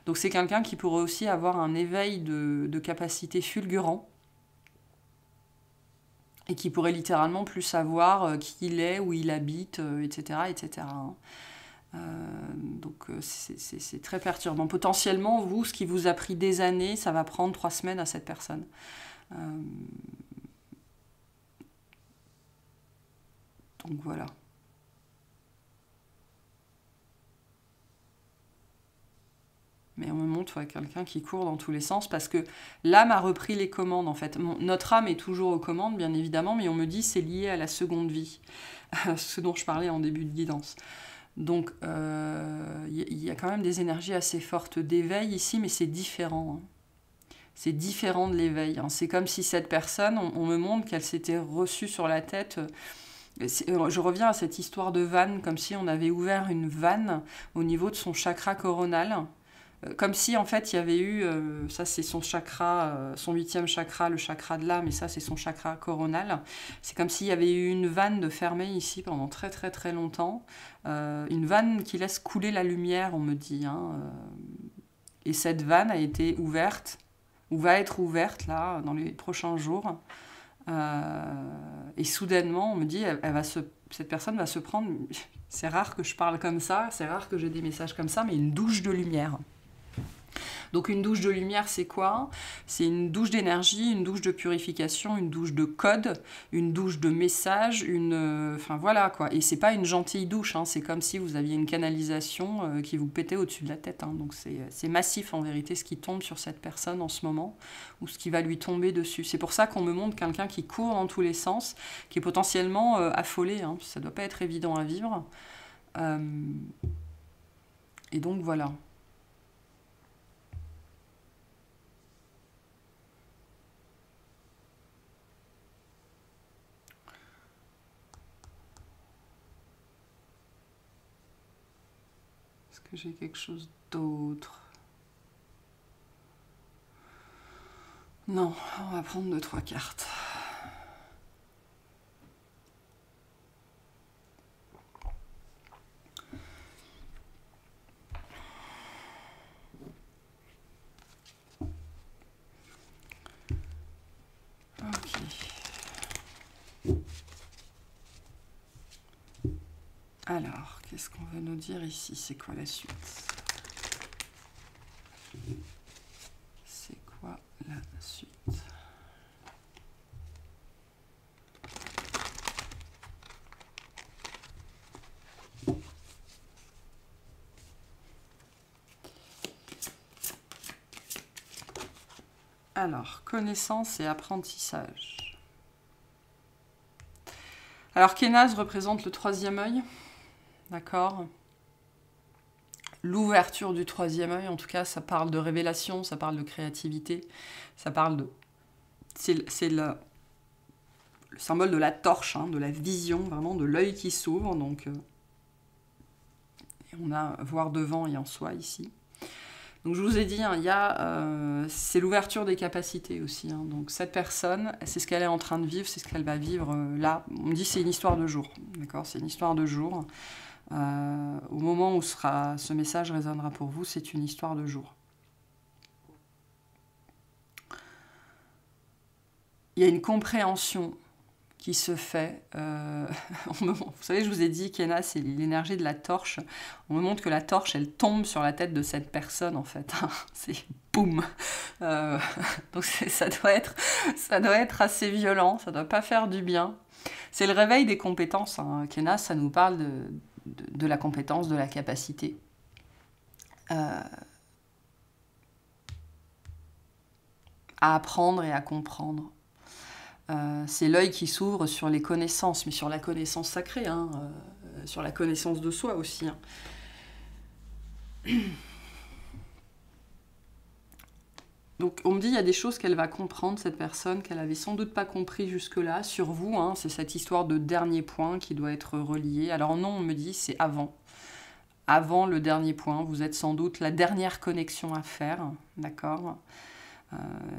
Donc c'est quelqu'un qui pourrait aussi avoir un éveil de capacité fulgurant, et qui pourrait littéralement plus savoir qui il est, où il habite, etc. etc. Donc c'est très perturbant. Potentiellement, vous, ce qui vous a pris des années, ça va prendre 3 semaines à cette personne. Donc voilà. Mais on me montre quelqu'un qui court dans tous les sens parce que l'âme a repris les commandes en fait. Notre âme est toujours aux commandes bien évidemment, mais on me dit c'est lié à la seconde vie, ce dont je parlais en début de guidance. Donc y a quand même des énergies assez fortes d'éveil ici, mais c'est différent. Hein. C'est différent de l'éveil. Hein. C'est comme si cette personne, on me montre qu'elle s'était reçue sur la tête. Je reviens à cette histoire de vanne, comme si on avait ouvert une vanne au niveau de son chakra coronal. Comme si en fait il y avait eu, ça c'est son chakra, son 8e chakra, le chakra de l'âme, et ça c'est son chakra coronal. C'est comme s'il y avait eu une vanne de fermée ici pendant très très très longtemps. Une vanne qui laisse couler la lumière, on me dit. Hein, et cette vanne a été ouverte, ou va être ouverte là, dans les prochains jours. Et soudainement, on me dit, cette personne va se prendre, c'est rare que je parle comme ça, c'est rare que j'ai des messages comme ça, mais une douche de lumière. Donc une douche de lumière, c'est quoi? C'est une douche d'énergie, une douche de purification, une douche de code, une douche de messages, enfin voilà quoi. Et c'est pas une gentille douche, hein, c'est comme si vous aviez une canalisation qui vous pétait au-dessus de la tête. Hein. Donc c'est massif en vérité ce qui tombe sur cette personne en ce moment, ou ce qui va lui tomber dessus. C'est pour ça qu'on me montre quelqu'un qui court dans tous les sens, qui est potentiellement affolé, hein, ça doit pas être évident à vivre. Et donc voilà. Est-ce que j'ai quelque chose d'autre? Non, on va prendre 2-3 cartes. Ok. Alors, qu'est-ce qu'on veut nous dire ici? C'est quoi la suite? C'est quoi la suite? Alors, connaissance et apprentissage. Alors, Kénaz représente le troisième œil, d'accord? L'ouverture du troisième œil, en tout cas, ça parle de révélation, ça parle de créativité, ça parle de... C'est le symbole de la torche, hein, de la vision, vraiment de l'œil qui s'ouvre, donc... on a voir devant et en soi ici. Donc je vous ai dit, hein, c'est l'ouverture des capacités aussi. Hein. Donc cette personne, c'est ce qu'elle est en train de vivre, c'est ce qu'elle va vivre là. On me dit c'est une histoire de jour, d'accord? C'est une histoire de jour. Au moment où ce message résonnera pour vous, c'est une histoire de jour. Il y a une compréhension qui se fait. Vous savez, je vous ai dit qu'Ena, c'est l'énergie de la torche. On me montre que la torche, elle tombe sur la tête de cette personne, en fait. C'est boum. Donc ça doit être assez violent, ça doit pas faire du bien. C'est le réveil des compétences. Hein. Kena, ça nous parle de la compétence, de la capacité. À apprendre et à comprendre. C'est l'œil qui s'ouvre sur les connaissances, mais sur la connaissance sacrée, hein, sur la connaissance de soi aussi. Hein. Donc on me dit il y a des choses qu'elle va comprendre, cette personne, qu'elle avait sans doute pas compris jusque-là, sur vous, hein, c'est cette histoire de dernier point qui doit être relié. Alors non, on me dit c'est avant. Avant le dernier point, vous êtes sans doute la dernière connexion à faire, d'accord ?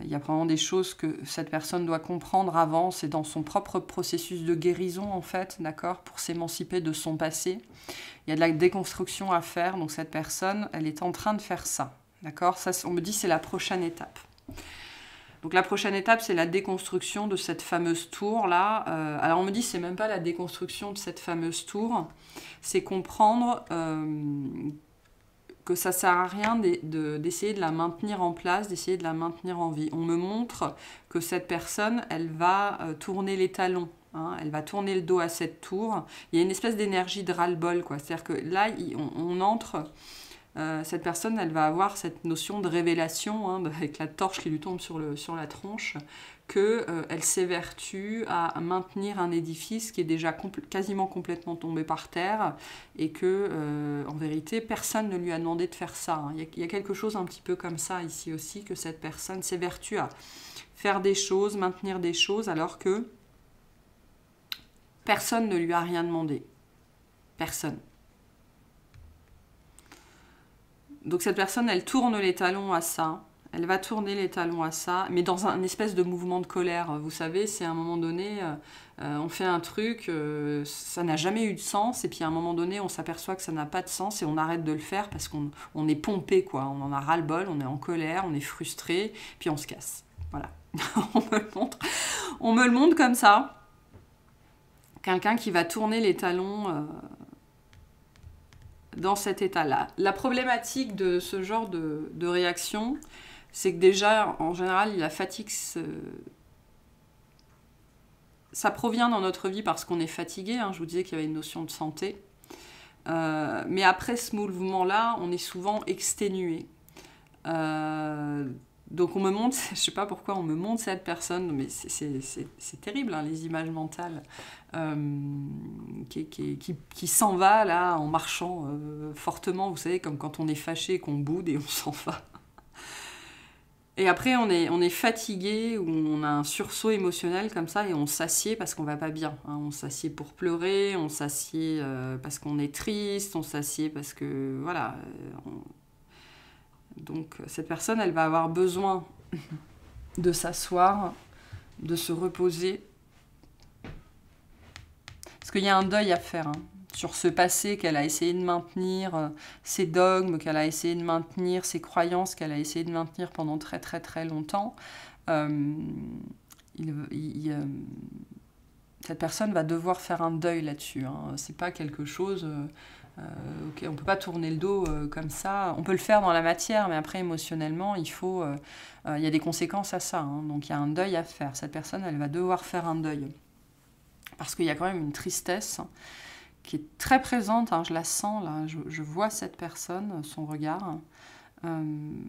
Il y a vraiment des choses que cette personne doit comprendre avant, c'est dans son propre processus de guérison en fait, d'accord, pour s'émanciper de son passé. Il y a de la déconstruction à faire, donc cette personne, elle est en train de faire ça, d'accord. Ça, on me dit c'est la prochaine étape. Donc la prochaine étape, c'est la déconstruction de cette fameuse tour-là. Alors on me dit c'est même pas la déconstruction de cette fameuse tour, c'est comprendre... que ça ne sert à rien d'essayer de la maintenir en place, d'essayer de la maintenir en vie. On me montre que cette personne, elle va tourner les talons, hein, elle va tourner le dos à cette tour. Il y a une espèce d'énergie de ras-le-bol, quoi. C'est-à-dire que là, on entre... cette personne, elle va avoir cette notion de révélation, hein, avec la torche qui lui tombe sur la tronche, qu'elle s'évertue à maintenir un édifice qui est déjà quasiment complètement tombé par terre et que, en vérité, personne ne lui a demandé de faire ça. Hein. Il y a quelque chose un petit peu comme ça ici aussi, que cette personne s'évertue à faire des choses, maintenir des choses, alors que personne ne lui a rien demandé. Personne. Donc cette personne, elle tourne les talons à ça. Elle va tourner les talons à ça, mais dans un espèce de mouvement de colère. Vous savez, c'est à un moment donné, on fait un truc, ça n'a jamais eu de sens, et puis à un moment donné, on s'aperçoit que ça n'a pas de sens, et on arrête de le faire parce qu'on est pompé, quoi. On en a ras-le-bol, on est en colère, on est frustré, puis on se casse. Voilà. On me le montre comme ça. Quelqu'un qui va tourner les talons... dans cet état-là. La problématique de ce genre de réaction, c'est que déjà, en général, la fatigue, ça provient dans notre vie parce qu'on est fatigué. Hein, je vous disais qu'il y avait une notion de santé. Mais après ce mouvement-là, on est souvent exténué. Donc on me montre, je ne sais pas pourquoi on me montre cette personne, mais c'est terrible, hein, les images mentales, qui s'en va là en marchant fortement, vous savez, comme quand on est fâché, qu'on boude et on s'en va. Et après, on est fatigué ou on a un sursaut émotionnel comme ça et on s'assied parce qu'on va pas bien. Hein. On s'assied pour pleurer, on s'assied parce qu'on est triste, on s'assied parce que... Voilà. Donc, cette personne, elle va avoir besoin de s'asseoir, de se reposer. Parce qu'il y a un deuil à faire, hein, sur ce passé qu'elle a essayé de maintenir, ces dogmes qu'elle a essayé de maintenir, ces croyances qu'elle a essayé de maintenir pendant très très très longtemps. Cette personne va devoir faire un deuil là-dessus. Hein. C'est pas quelque chose... on ne peut pas tourner le dos comme ça. On peut le faire dans la matière, mais après, émotionnellement, il y a des conséquences à ça. Hein. Donc, il y a un deuil à faire. Cette personne, elle va devoir faire un deuil. Parce qu'il y a quand même une tristesse qui est très présente. Hein. Je la sens, là. Je vois cette personne, son regard. Il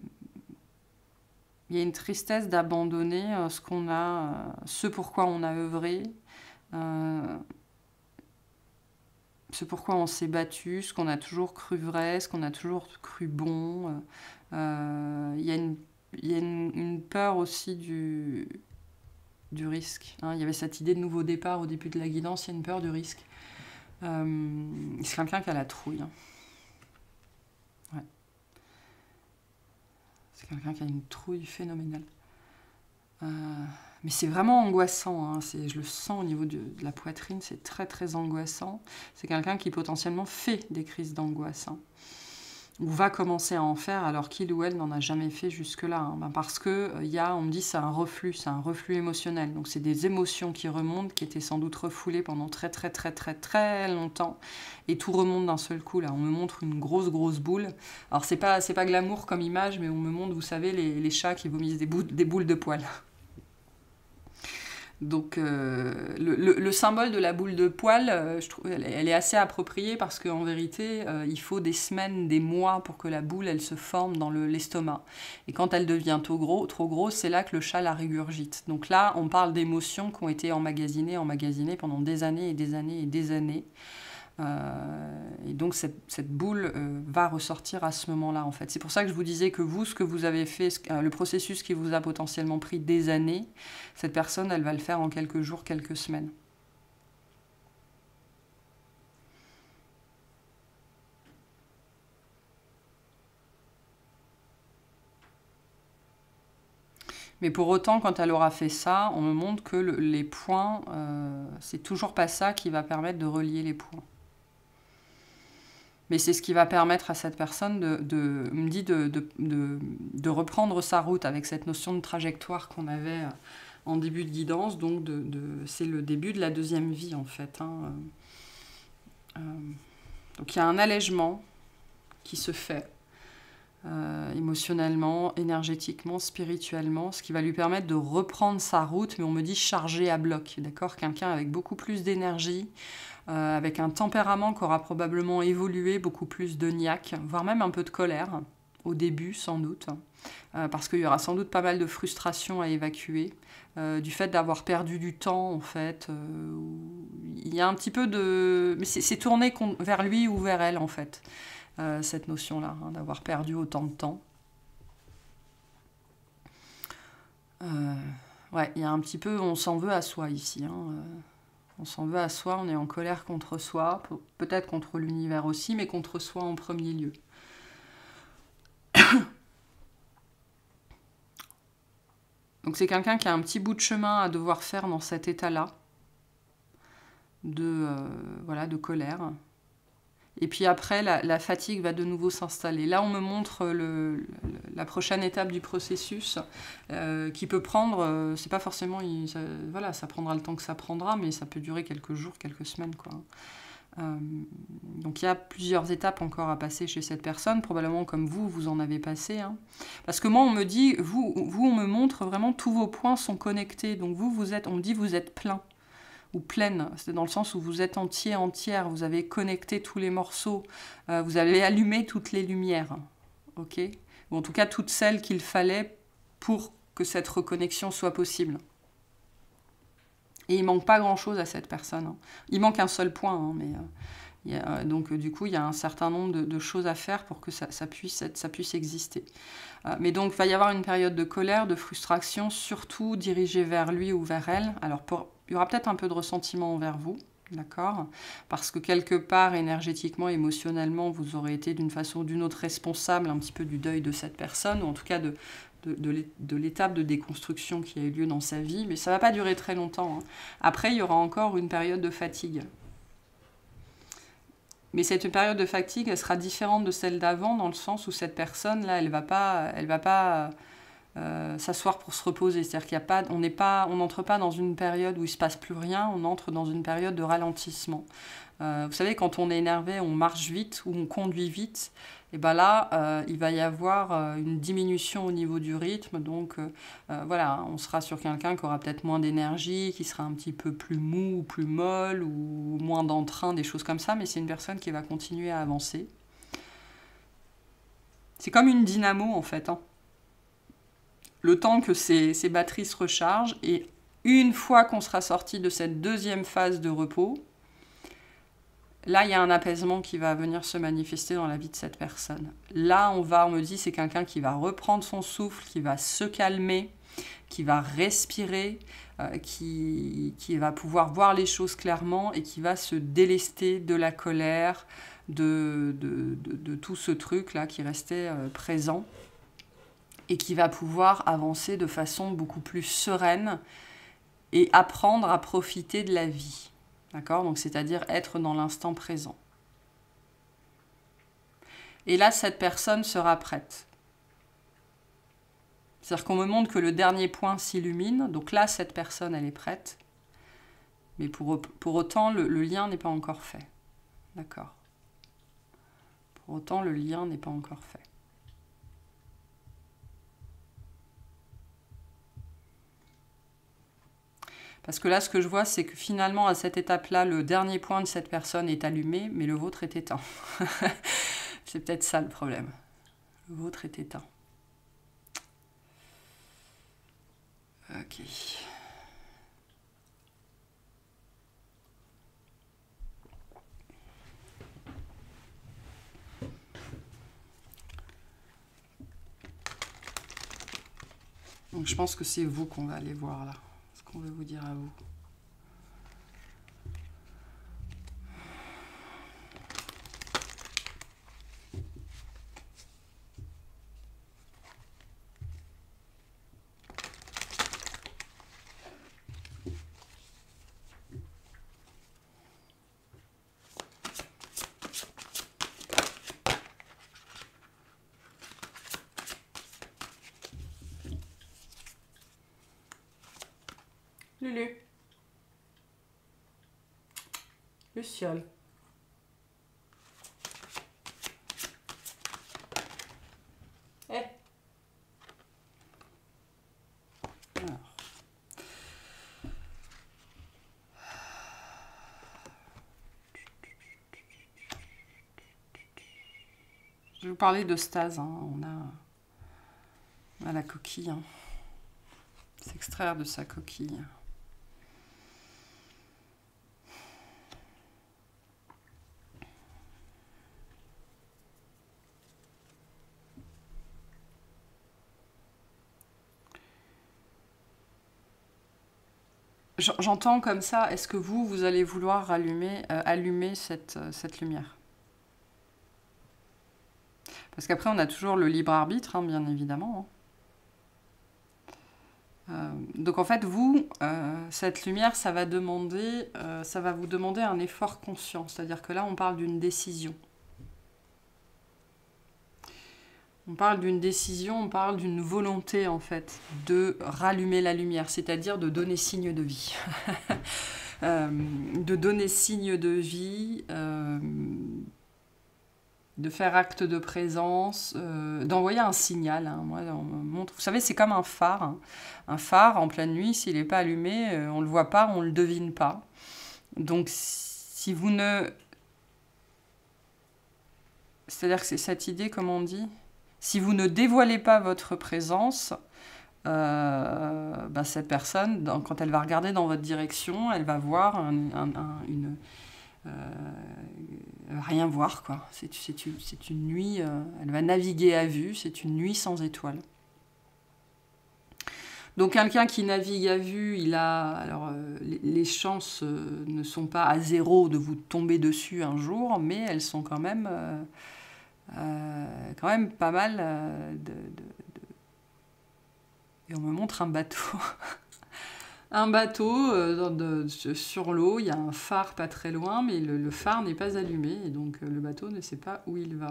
y a une tristesse d'abandonner ce qu'on a, ce pourquoi on a œuvré, ce pourquoi on s'est battu, ce qu'on a toujours cru vrai, ce qu'on a toujours cru bon. Il y a une peur aussi du risque. Hein. Il y avait cette idée de nouveau départ au début de la guidance, il y a une peur du risque. C'est quelqu'un qui a la trouille. Hein. Ouais. C'est quelqu'un qui a une trouille phénoménale. Mais c'est vraiment angoissant, hein. Je le sens au niveau de la poitrine, c'est très très angoissant. C'est quelqu'un qui potentiellement fait des crises d'angoisse, hein, ou va commencer à en faire alors qu'il ou elle n'en a jamais fait jusque-là. Hein. Ben parce que on me dit c'est un reflux émotionnel. Donc c'est des émotions qui remontent, qui étaient sans doute refoulées pendant très très très très très longtemps, et tout remonte d'un seul coup. Là, on me montre une grosse boule. Alors c'est pas glamour comme image, mais on me montre, vous savez, les chats qui vomissent des boules de poils. Donc le symbole de la boule de poil, je trouve, elle est assez appropriée parce qu'en vérité, il faut des semaines, des mois pour que la boule elle se forme dans l'estomac. Et quand elle devient trop grosse, c'est là que le chat la régurgite. Donc là, on parle d'émotions qui ont été emmagasinées pendant des années et des années et des années. Et donc cette boule va ressortir à ce moment-là, en fait. C'est pour ça que je vous disais que vous, ce que vous avez fait, le processus qui vous a potentiellement pris des années, cette personne, elle va le faire en quelques jours, quelques semaines. Mais pour autant, quand elle aura fait ça, on me montre que les points, c'est toujours pas ça qui va permettre de relier les points. Mais c'est ce qui va permettre à cette personne de reprendre sa route avec cette notion de trajectoire qu'on avait en début de guidance. Donc, c'est le début de la deuxième vie, en fait. Hein. Donc, il y a un allègement qui se fait émotionnellement, énergétiquement, spirituellement, ce qui va lui permettre de reprendre sa route, mais on me dit chargé à bloc, d'accord ? Quelqu'un avec beaucoup plus d'énergie, avec un tempérament qui aura probablement évolué, beaucoup plus de niaque, voire même un peu de colère, au début sans doute, parce qu'il y aura sans doute pas mal de frustration à évacuer, du fait d'avoir perdu du temps en fait. Il y a un petit peu de... Mais c'est tourné vers lui ou vers elle en fait, cette notion-là, hein, d'avoir perdu autant de temps. Ouais, il y a un petit peu... On s'en veut à soi ici, hein, on s'en veut à soi, on est en colère contre soi, peut-être contre l'univers aussi, mais contre soi en premier lieu. Donc c'est quelqu'un qui a un petit bout de chemin à devoir faire dans cet état-là, de colère. Et puis après, la fatigue va de nouveau s'installer. Là, on me montre la prochaine étape du processus qui peut prendre, c'est pas forcément, ça prendra le temps que ça prendra, mais ça peut durer quelques jours, quelques semaines, quoi. Donc il y a plusieurs étapes encore à passer chez cette personne, probablement comme vous en avez passé. Hein. Parce que moi, on me dit, on me montre vraiment tous vos points sont connectés. Donc on me dit vous êtes plein. Ou pleine, c'est dans le sens où vous êtes entière, vous avez connecté tous les morceaux, vous avez allumé toutes les lumières, ok ? Ou en tout cas toutes celles qu'il fallait pour que cette reconnexion soit possible. Et il manque pas grand-chose à cette personne. Hein. Il manque un seul point, hein, mais Donc du coup, il y a un certain nombre de choses à faire pour que ça puisse exister. Mais donc, il va y avoir une période de colère, de frustration, surtout dirigée vers lui ou vers elle. Alors, il y aura peut-être un peu de ressentiment envers vous, d'accord? Parce que quelque part, énergétiquement, émotionnellement, vous aurez été d'une façon ou d'une autre responsable un petit peu du deuil de cette personne, ou en tout cas de l'étape de déconstruction qui a eu lieu dans sa vie. Mais ça ne va pas durer très longtemps, hein. Après, il y aura encore une période de fatigue. Mais cette période de fatigue, elle sera différente de celle d'avant, dans le sens où cette personne-là, elle va pas s'asseoir pour se reposer. C'est-à-dire on n'entre pas dans une période où il ne se passe plus rien, on entre dans une période de ralentissement. Vous savez, quand on est énervé, on marche vite ou on conduit vite. Et bien là, il va y avoir une diminution au niveau du rythme. Donc voilà, on sera sur quelqu'un qui aura peut-être moins d'énergie, qui sera un petit peu plus mou ou plus molle, ou moins d'entrain, des choses comme ça. Mais c'est une personne qui va continuer à avancer. C'est comme une dynamo en fait, hein. Le temps que ces batteries se rechargent. Et une fois qu'on sera sorti de cette deuxième phase de repos, là, il y a un apaisement qui va venir se manifester dans la vie de cette personne. Là, on me dit, c'est quelqu'un qui va reprendre son souffle, qui va se calmer, qui va respirer, qui va pouvoir voir les choses clairement et qui va se délester de la colère, de tout ce truc-là qui restait présent et qui va pouvoir avancer de façon beaucoup plus sereine et apprendre à profiter de la vie. D'accord? Donc, c'est-à-dire être dans l'instant présent. Et là, cette personne sera prête. C'est-à-dire qu'on me montre que le dernier point s'illumine. Donc là, cette personne, elle est prête. Mais pour autant, le lien n'est pas encore fait. D'accord? Pour autant, le lien n'est pas encore fait. Parce que là, ce que je vois, c'est que finalement, à cette étape-là, le dernier point de cette personne est allumé, mais le vôtre est éteint. C'est peut-être ça le problème. Le vôtre est éteint. Ok. Donc je pense que c'est vous qu'on va aller voir là. Ce qu'on veut vous dire à vous. Lulu. Luciole. Eh. Alors. Je vais vous parler de stase. Hein. On a la coquille. Hein. S'extraire de sa coquille. J'entends comme ça, est-ce que vous allez vouloir allumer cette lumière? Parce qu'après, on a toujours le libre arbitre, hein, bien évidemment. Donc en fait, cette lumière, ça va vous demander un effort conscient. C'est-à-dire que là, on parle d'une décision. On parle d'une décision, on parle d'une volonté, en fait, de rallumer la lumière, c'est-à-dire de donner signe de vie. De donner signe de vie, de faire acte de présence, d'envoyer un signal. Hein. Moi, on me montre, vous savez, c'est comme un phare. Hein. Un phare, en pleine nuit, s'il n'est pas allumé, on ne le voit pas, on ne le devine pas. Donc, si vous ne... C'est-à-dire que c'est cette idée, comme on dit... Si vous ne dévoilez pas votre présence, cette personne, quand elle va regarder dans votre direction, elle va voir rien voir, quoi. C'est une nuit, elle va naviguer à vue, c'est une nuit sans étoiles. Donc quelqu'un qui navigue à vue, il a, alors les chances ne sont pas à zéro de vous tomber dessus un jour, mais elles sont quand même pas mal. Et on me montre un bateau. Un bateau sur l'eau, il y a un phare pas très loin, mais le phare n'est pas allumé, et donc le bateau ne sait pas où il va.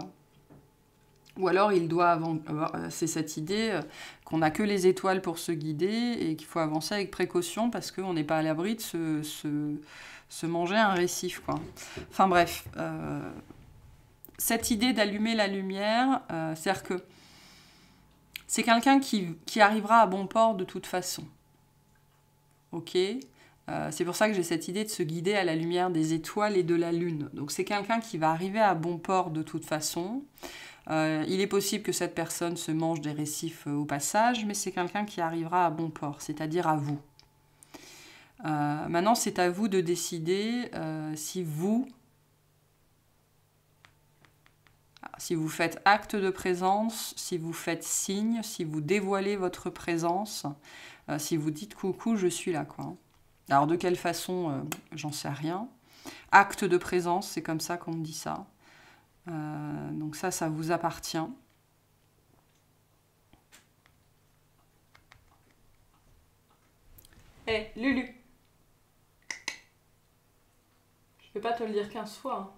Ou alors il doit avoir, c'est cette idée qu'on n'a que les étoiles pour se guider et qu'il faut avancer avec précaution parce qu'on n'est pas à l'abri de se manger un récif, quoi. Enfin bref, cette idée d'allumer la lumière, c'est-à-dire que c'est quelqu'un qui arrivera à bon port de toute façon. Ok, c'est pour ça que j'ai cette idée de se guider à la lumière des étoiles et de la lune. Donc c'est quelqu'un qui va arriver à bon port de toute façon. Il est possible que cette personne se mange des récifs au passage, mais c'est quelqu'un qui arrivera à bon port, c'est-à-dire à vous. Maintenant, c'est à vous de décider si vous faites acte de présence, si vous faites signe, si vous dévoilez votre présence, si vous dites coucou, je suis là, quoi. Alors de quelle façon, j'en sais rien. Acte de présence, c'est comme ça qu'on me dit ça. Donc ça vous appartient. Hé, Lulu, je vais pas te le dire 15 fois. Hein.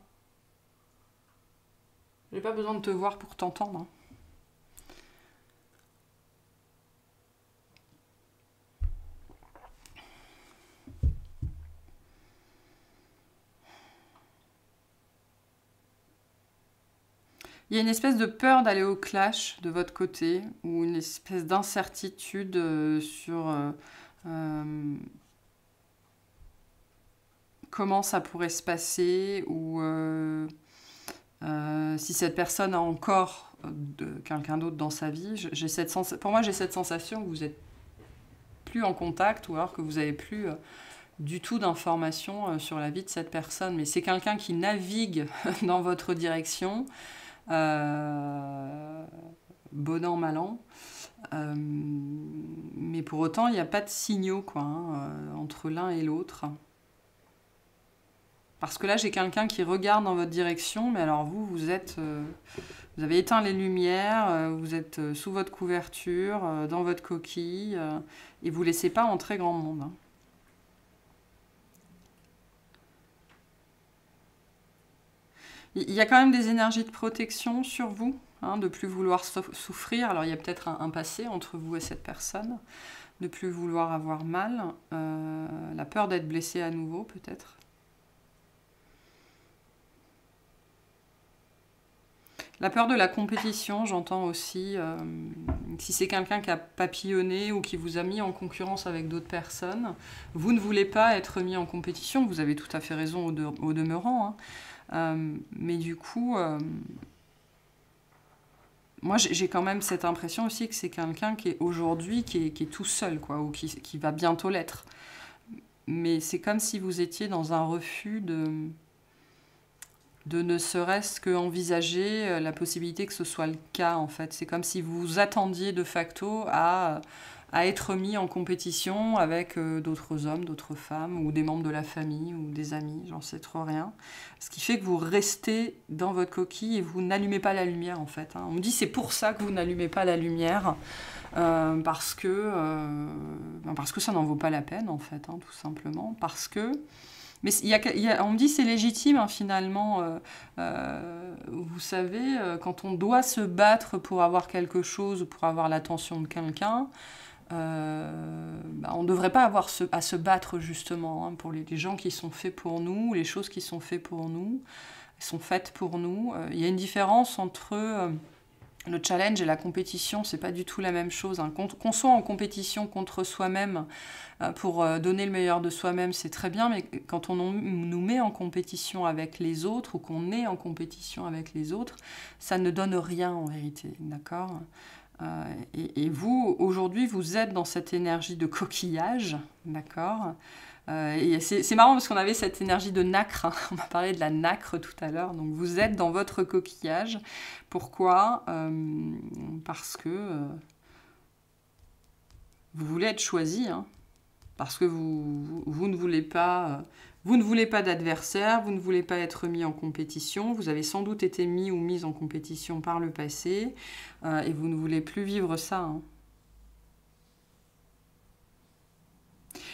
J'ai pas besoin de te voir pour t'entendre. Hein. Il y a une espèce de peur d'aller au clash de votre côté, ou une espèce d'incertitude sur comment ça pourrait se passer, ou si cette personne a encore quelqu'un d'autre dans sa vie. Pour moi, j'ai cette sensation que vous n'êtes plus en contact, ou alors que vous n'avez plus du tout d'informations sur la vie de cette personne. Mais c'est quelqu'un qui navigue dans votre direction. Bon an, mal an. Mais pour autant, il n'y a pas de signaux quoi, entre l'un et l'autre. Parce que là, j'ai quelqu'un qui regarde dans votre direction, mais alors vous avez éteint les lumières, vous êtes sous votre couverture, dans votre coquille, et vous ne laissez pas entrer grand monde. Hein. Il y a quand même des énergies de protection sur vous, hein, de ne plus vouloir souffrir. Alors il y a peut-être un passé entre vous et cette personne, de ne plus vouloir avoir mal, la peur d'être blessé à nouveau peut-être. La peur de la compétition, j'entends aussi, si c'est quelqu'un qui a papillonné ou qui vous a mis en concurrence avec d'autres personnes, vous ne voulez pas être mis en compétition, vous avez tout à fait raison au demeurant, hein. Mais du coup, moi j'ai quand même cette impression aussi que c'est quelqu'un qui est aujourd'hui, qui est tout seul, quoi, ou qui va bientôt l'être. Mais c'est comme si vous étiez dans un refus de ne serait-ce qu'envisager la possibilité que ce soit le cas, en fait. C'est comme si vous vous attendiez de facto à être mis en compétition avec d'autres hommes, d'autres femmes, ou des membres de la famille, ou des amis, j'en sais trop rien. Ce qui fait que vous restez dans votre coquille et vous n'allumez pas la lumière, en fait. Hein. On me dit c'est pour ça que vous n'allumez pas la lumière, parce que ça n'en vaut pas la peine, en fait, hein, tout simplement. Parce que... Mais on me dit c'est légitime, hein, finalement. Vous savez, quand on doit se battre pour avoir quelque chose, ou pour avoir l'attention de quelqu'un, on ne devrait pas avoir à se battre, justement, hein, pour les gens qui sont faits pour nous, les choses qui sont faites pour nous, sont faites pour nous. Il y a une différence entre... le challenge et la compétition, c'est pas du tout la même chose. Hein. Qu'on soit en compétition contre soi-même pour donner le meilleur de soi-même, c'est très bien, mais quand on nous met en compétition avec les autres, ou qu'on est en compétition avec les autres, ça ne donne rien en vérité, d'accord ? Et vous, aujourd'hui, vous êtes dans cette énergie de coquillage, d'accord? Et c'est marrant parce qu'on avait cette énergie de nacre, hein. On a parlé de la nacre tout à l'heure, donc vous êtes dans votre coquillage. Pourquoi? Parce que vous voulez être choisi, hein. Parce que vous ne voulez pas... Vous ne voulez pas d'adversaire, vous ne voulez pas être mis en compétition, vous avez sans doute été mis ou mise en compétition par le passé, et vous ne voulez plus vivre ça, hein.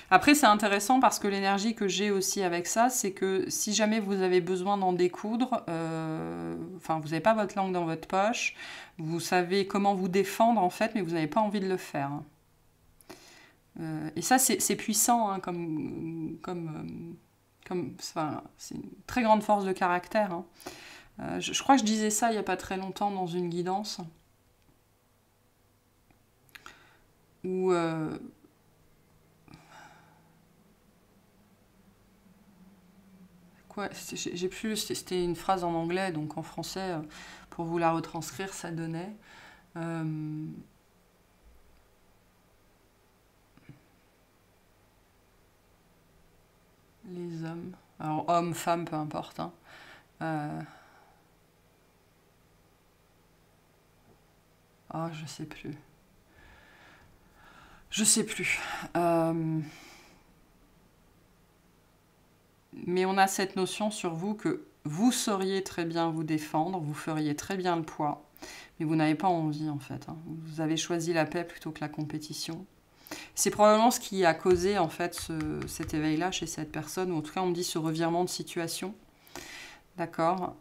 Après, c'est intéressant parce que l'énergie que j'ai aussi avec ça, c'est que si jamais vous avez besoin d'en découdre, enfin, vous n'avez pas votre langue dans votre poche, vous savez comment vous défendre en fait, mais vous n'avez pas envie de le faire, hein. Et ça, c'est puissant, hein, enfin, c'est une très grande force de caractère, hein. Je crois que je disais ça il n'y a pas très longtemps dans une guidance où quoi, j'ai plus, c'était une phrase en anglais, donc en français, pour vous la retranscrire, ça donnait. Les hommes. Alors, hommes, femmes, peu importe, hein. Ah, je sais plus. Je sais plus. Mais on a cette notion sur vous que vous sauriez très bien vous défendre, vous feriez très bien le poids, mais vous n'avez pas envie en fait, hein. Vous avez choisi la paix plutôt que la compétition. C'est probablement ce qui a causé en fait cet éveil-là chez cette personne, ou en tout cas on me dit ce revirement de situation. D'accord,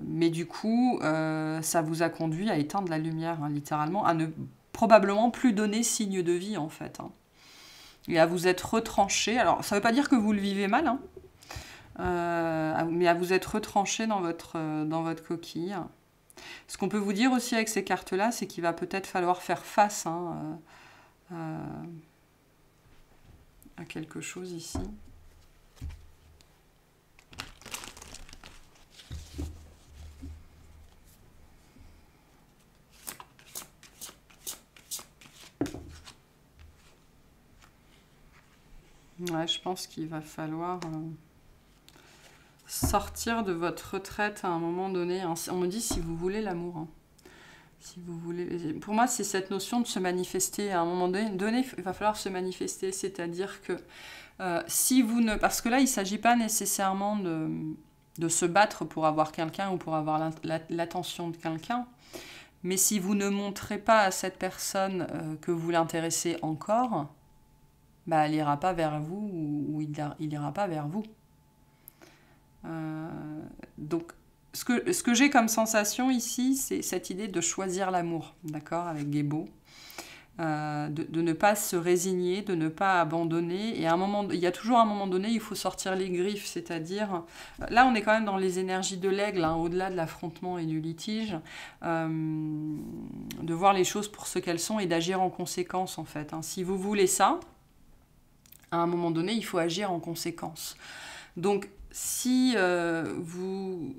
mais du coup, ça vous a conduit à éteindre la lumière, hein, littéralement, à ne probablement plus donner signe de vie, en fait, hein, et à vous être retranché. Alors, ça ne veut pas dire que vous le vivez mal, hein, mais à vous être retranché dans votre coquille. Ce qu'on peut vous dire aussi avec ces cartes-là, c'est qu'il va peut-être falloir faire face, hein, à quelque chose ici. Ouais, je pense qu'il va falloir sortir de votre retraite à un moment donné. On me dit si vous voulez l'amour, hein. Si vous voulez... Pour moi, c'est cette notion de se manifester. À un moment donné, il va falloir se manifester. C'est-à-dire que si vous ne... Parce que là, il ne s'agit pas nécessairement de se battre pour avoir quelqu'un ou pour avoir l'attention de quelqu'un. Mais si vous ne montrez pas à cette personne que vous l'intéressez encore, bah, elle n'ira pas vers vous ou il n'ira pas vers vous. Donc, ce que j'ai comme sensation ici, c'est cette idée de choisir l'amour, d'accord, avec Gébo. De ne pas se résigner, de ne pas abandonner. Et à un moment, il y a toujours un moment donné, il faut sortir les griffes, c'est-à-dire... Là, on est quand même dans les énergies de l'aigle, hein, au-delà de l'affrontement et du litige, de voir les choses pour ce qu'elles sont et d'agir en conséquence, en fait, hein. Si vous voulez ça, à un moment donné, il faut agir en conséquence. Donc, si vous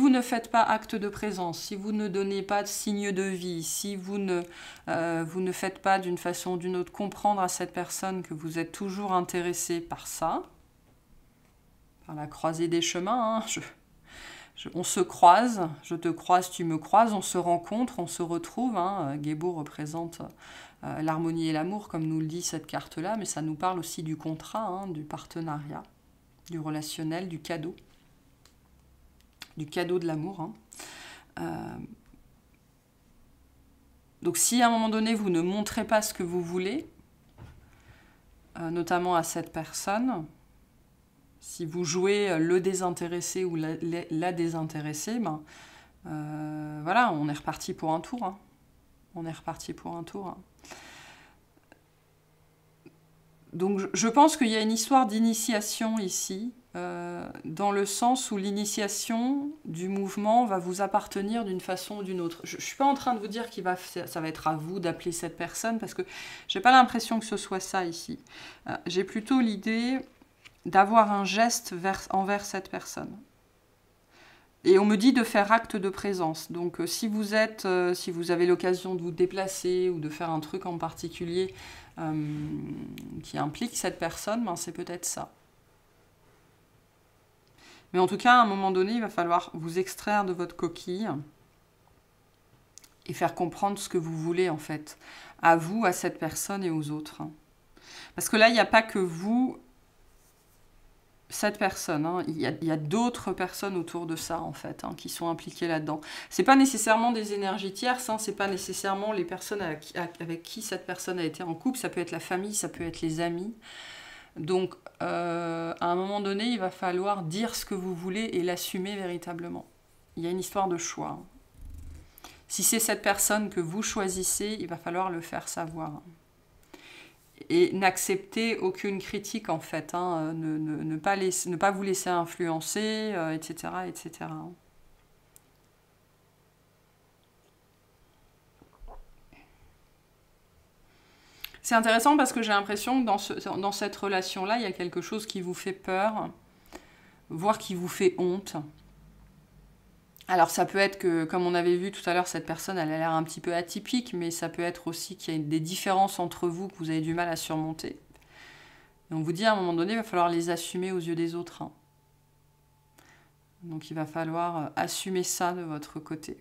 ne faites pas acte de présence, si vous ne donnez pas de signe de vie, si vous ne faites pas d'une façon ou d'une autre comprendre à cette personne que vous êtes toujours intéressé par ça, par la croisée des chemins, hein, on se croise, je te croise, tu me croises, on se rencontre, on se retrouve, hein. Gébo représente l'harmonie et l'amour, comme nous le dit cette carte-là, mais ça nous parle aussi du contrat, hein, du partenariat, du relationnel, du cadeau de l'amour, hein. Donc si à un moment donné vous ne montrez pas ce que vous voulez, notamment à cette personne, si vous jouez le désintéressé ou la désintéressée, ben, voilà, on est reparti pour un tour, hein. On est reparti pour un tour, hein. Donc je pense qu'il y a une histoire d'initiation ici, dans le sens où l'initiation du mouvement va vous appartenir d'une façon ou d'une autre. Je ne suis pas en train de vous dire ça va être à vous d'appeler cette personne, parce que je n'ai pas l'impression que ce soit ça ici. J'ai plutôt l'idée d'avoir un geste envers cette personne. Et on me dit de faire acte de présence. Donc si vous avez l'occasion de vous déplacer ou de faire un truc en particulier qui implique cette personne, ben c'est peut-être ça. Mais en tout cas, à un moment donné, il va falloir vous extraire de votre coquille et faire comprendre ce que vous voulez, en fait, à vous, à cette personne et aux autres. Parce que là, il n'y a pas que vous, cette personne, hein. Il y a d'autres personnes autour de ça, en fait, hein, qui sont impliquées là-dedans. C'est pas nécessairement des énergies tierces, hein, c'est pas nécessairement les personnes avec qui cette personne a été en couple, ça peut être la famille, ça peut être les amis. Donc, à un moment donné, il va falloir dire ce que vous voulez et l'assumer véritablement. Il y a une histoire de choix. Si c'est cette personne que vous choisissez, il va falloir le faire savoir. Et n'accepter aucune critique, en fait. Hein, ne pas vous laisser influencer, etc., etc. C'est intéressant parce que j'ai l'impression que dans cette relation-là, il y a quelque chose qui vous fait peur, voire qui vous fait honte. Alors ça peut être que, comme on avait vu tout à l'heure, cette personne, elle a l'air un petit peu atypique, mais ça peut être aussi qu'il y a des différences entre vous que vous avez du mal à surmonter. Et on vous dit à un moment donné, il va falloir les assumer aux yeux des autres. Hein. Donc il va falloir assumer ça de votre côté.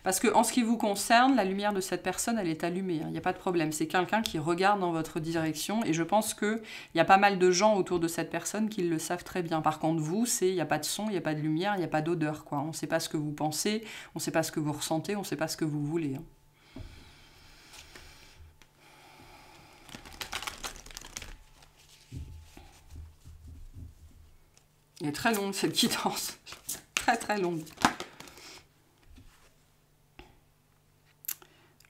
Parce que en ce qui vous concerne, la lumière de cette personne, elle est allumée, il n'y a pas de problème. C'est quelqu'un qui regarde dans votre direction et je pense qu'il y a pas mal de gens autour de cette personne qui le savent très bien. Par contre, vous, il n'y a pas de son, il n'y a pas de lumière, il n'y a pas d'odeur. On ne sait pas ce que vous pensez, on ne sait pas ce que vous ressentez, on ne sait pas ce que vous voulez. Hein. Elle est très longue cette guidance, très très longue.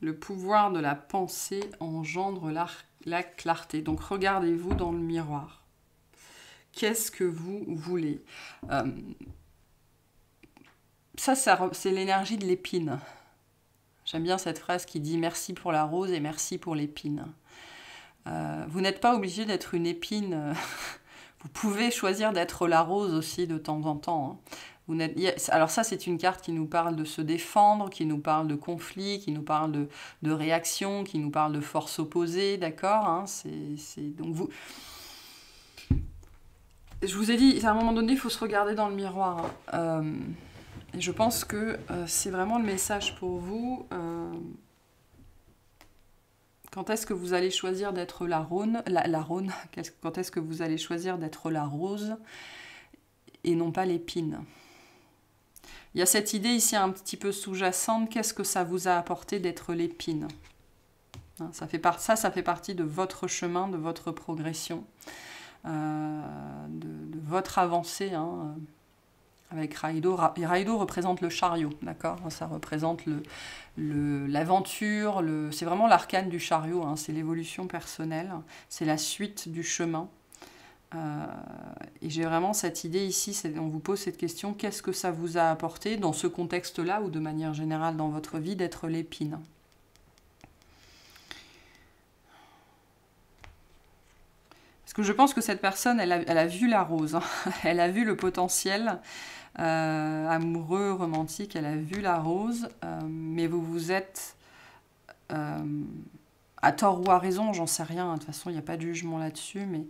Le pouvoir de la pensée engendre la clarté. Donc regardez-vous dans le miroir. Qu'est-ce que vous voulez? Ça c'est l'énergie de l'épine. J'aime bien cette phrase qui dit « Merci pour la rose et merci pour l'épine ». Vous n'êtes pas obligé d'être une épine. Vous pouvez choisir d'être la rose aussi de temps en temps. Hein. Alors ça, c'est une carte qui nous parle de se défendre, qui nous parle de conflit, qui nous parle de réaction, qui nous parle de force opposée, d'accord, hein, donc vous... Je vous ai dit, à un moment donné, il faut se regarder dans le miroir. Hein. Et je pense que c'est vraiment le message pour vous. Quand est-ce que vous allez choisir d'être la rose, quand est-ce que vous allez choisir d'être la rose et non pas l'épine? Il y a cette idée ici un petit peu sous-jacente, qu'est-ce que ça vous a apporté d'être l'épine? Ça fait partie de votre chemin, de votre progression, de votre avancée. Hein, avec Raido. Raido représente le chariot, d'accord? Ça représente l'aventure, c'est vraiment l'arcane du chariot, hein, c'est l'évolution personnelle, c'est la suite du chemin. Et j'ai vraiment cette idée ici, on vous pose cette question, qu'est-ce que ça vous a apporté dans ce contexte-là ou de manière générale dans votre vie d'être l'épine? Parce que je pense que cette personne, elle a vu la rose, hein. Elle a vu le potentiel amoureux, romantique, elle a vu la rose, mais vous vous êtes, à tort ou à raison, j'en sais rien, de toute façon il n'y a pas de jugement là-dessus, mais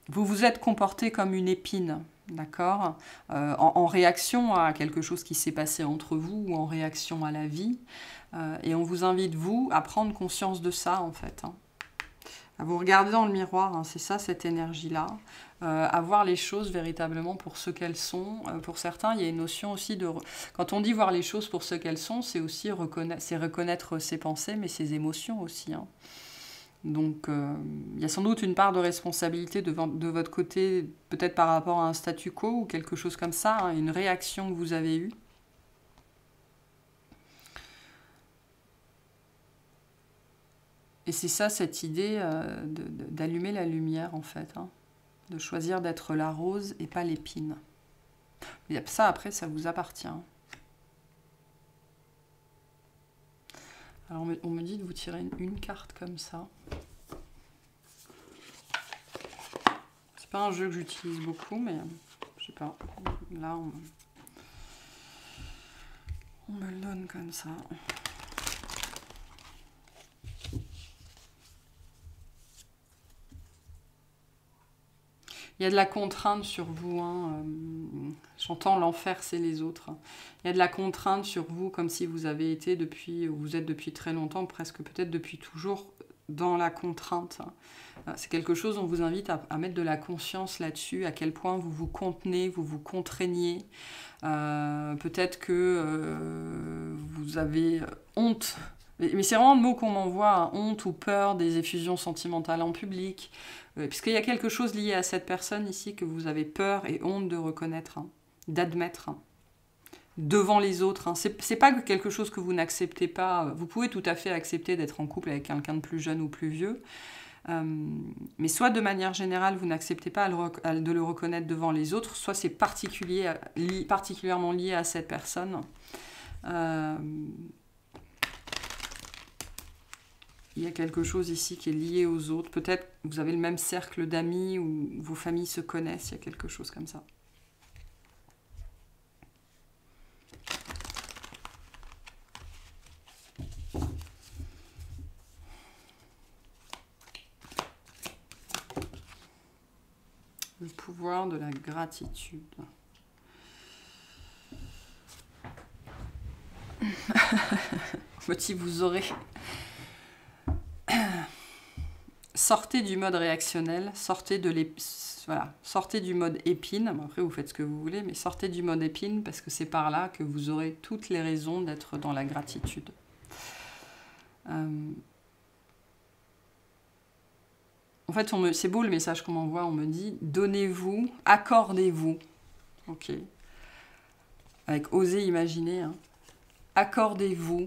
vous vous êtes comporté comme une épine, d'accord, en réaction à quelque chose qui s'est passé entre vous ou en réaction à la vie, et on vous invite, vous, à prendre conscience de ça, en fait, hein. À vous regarder dans le miroir, hein, c'est ça, cette énergie-là, à voir les choses véritablement pour ce qu'elles sont. Pour certains, il y a une notion aussi de... Quand on dit voir les choses pour ce qu'elles sont, c'est aussi reconnaître ses pensées, mais ses émotions aussi. Hein. Donc, il y a sans doute une part de responsabilité de votre côté, peut-être par rapport à un statu quo ou quelque chose comme ça, hein, une réaction que vous avez eue. Et c'est ça, cette idée d'allumer la lumière, en fait. Hein, de choisir d'être la rose et pas l'épine. Mais ça, après, ça vous appartient. Alors, on me dit de vous tirer une carte comme ça. C'est pas un jeu que j'utilise beaucoup, mais je sais pas. Là, on me le donne comme ça. Il y a de la contrainte sur vous. Hein. J'entends l'enfer, c'est les autres. Il y a de la contrainte sur vous, comme si vous avez été depuis, ou vous êtes depuis très longtemps, presque peut-être depuis toujours, dans la contrainte. C'est quelque chose, on vous invite à mettre de la conscience là-dessus, à quel point vous vous contenez, vous vous contraignez. Peut-être que vous avez honte. Mais c'est vraiment le mot qu'on m'envoie, hein, honte ou peur des effusions sentimentales en public. Puisqu'il y a quelque chose lié à cette personne ici que vous avez peur et honte de reconnaître, hein, d'admettre, hein, devant les autres. Hein. C'est pas quelque chose que vous n'acceptez pas. Vous pouvez tout à fait accepter d'être en couple avec quelqu'un de plus jeune ou plus vieux. Mais soit de manière générale, vous n'acceptez pas de le reconnaître devant les autres, soit c'est particulièrement lié à cette personne. Il y a quelque chose ici qui est lié aux autres. Peut-être que vous avez le même cercle d'amis ou vos familles se connaissent. Il y a quelque chose comme ça. Le pouvoir de la gratitude. Motif, vous aurez... Sortez du mode réactionnel, sortez du mode épine. Après, vous faites ce que vous voulez, mais sortez du mode épine parce que c'est par là que vous aurez toutes les raisons d'être dans la gratitude. En fait, c'est beau le message qu'on m'envoie. On me dit, donnez-vous, accordez-vous. Ok. Avec oser imaginer. Hein. Accordez-vous.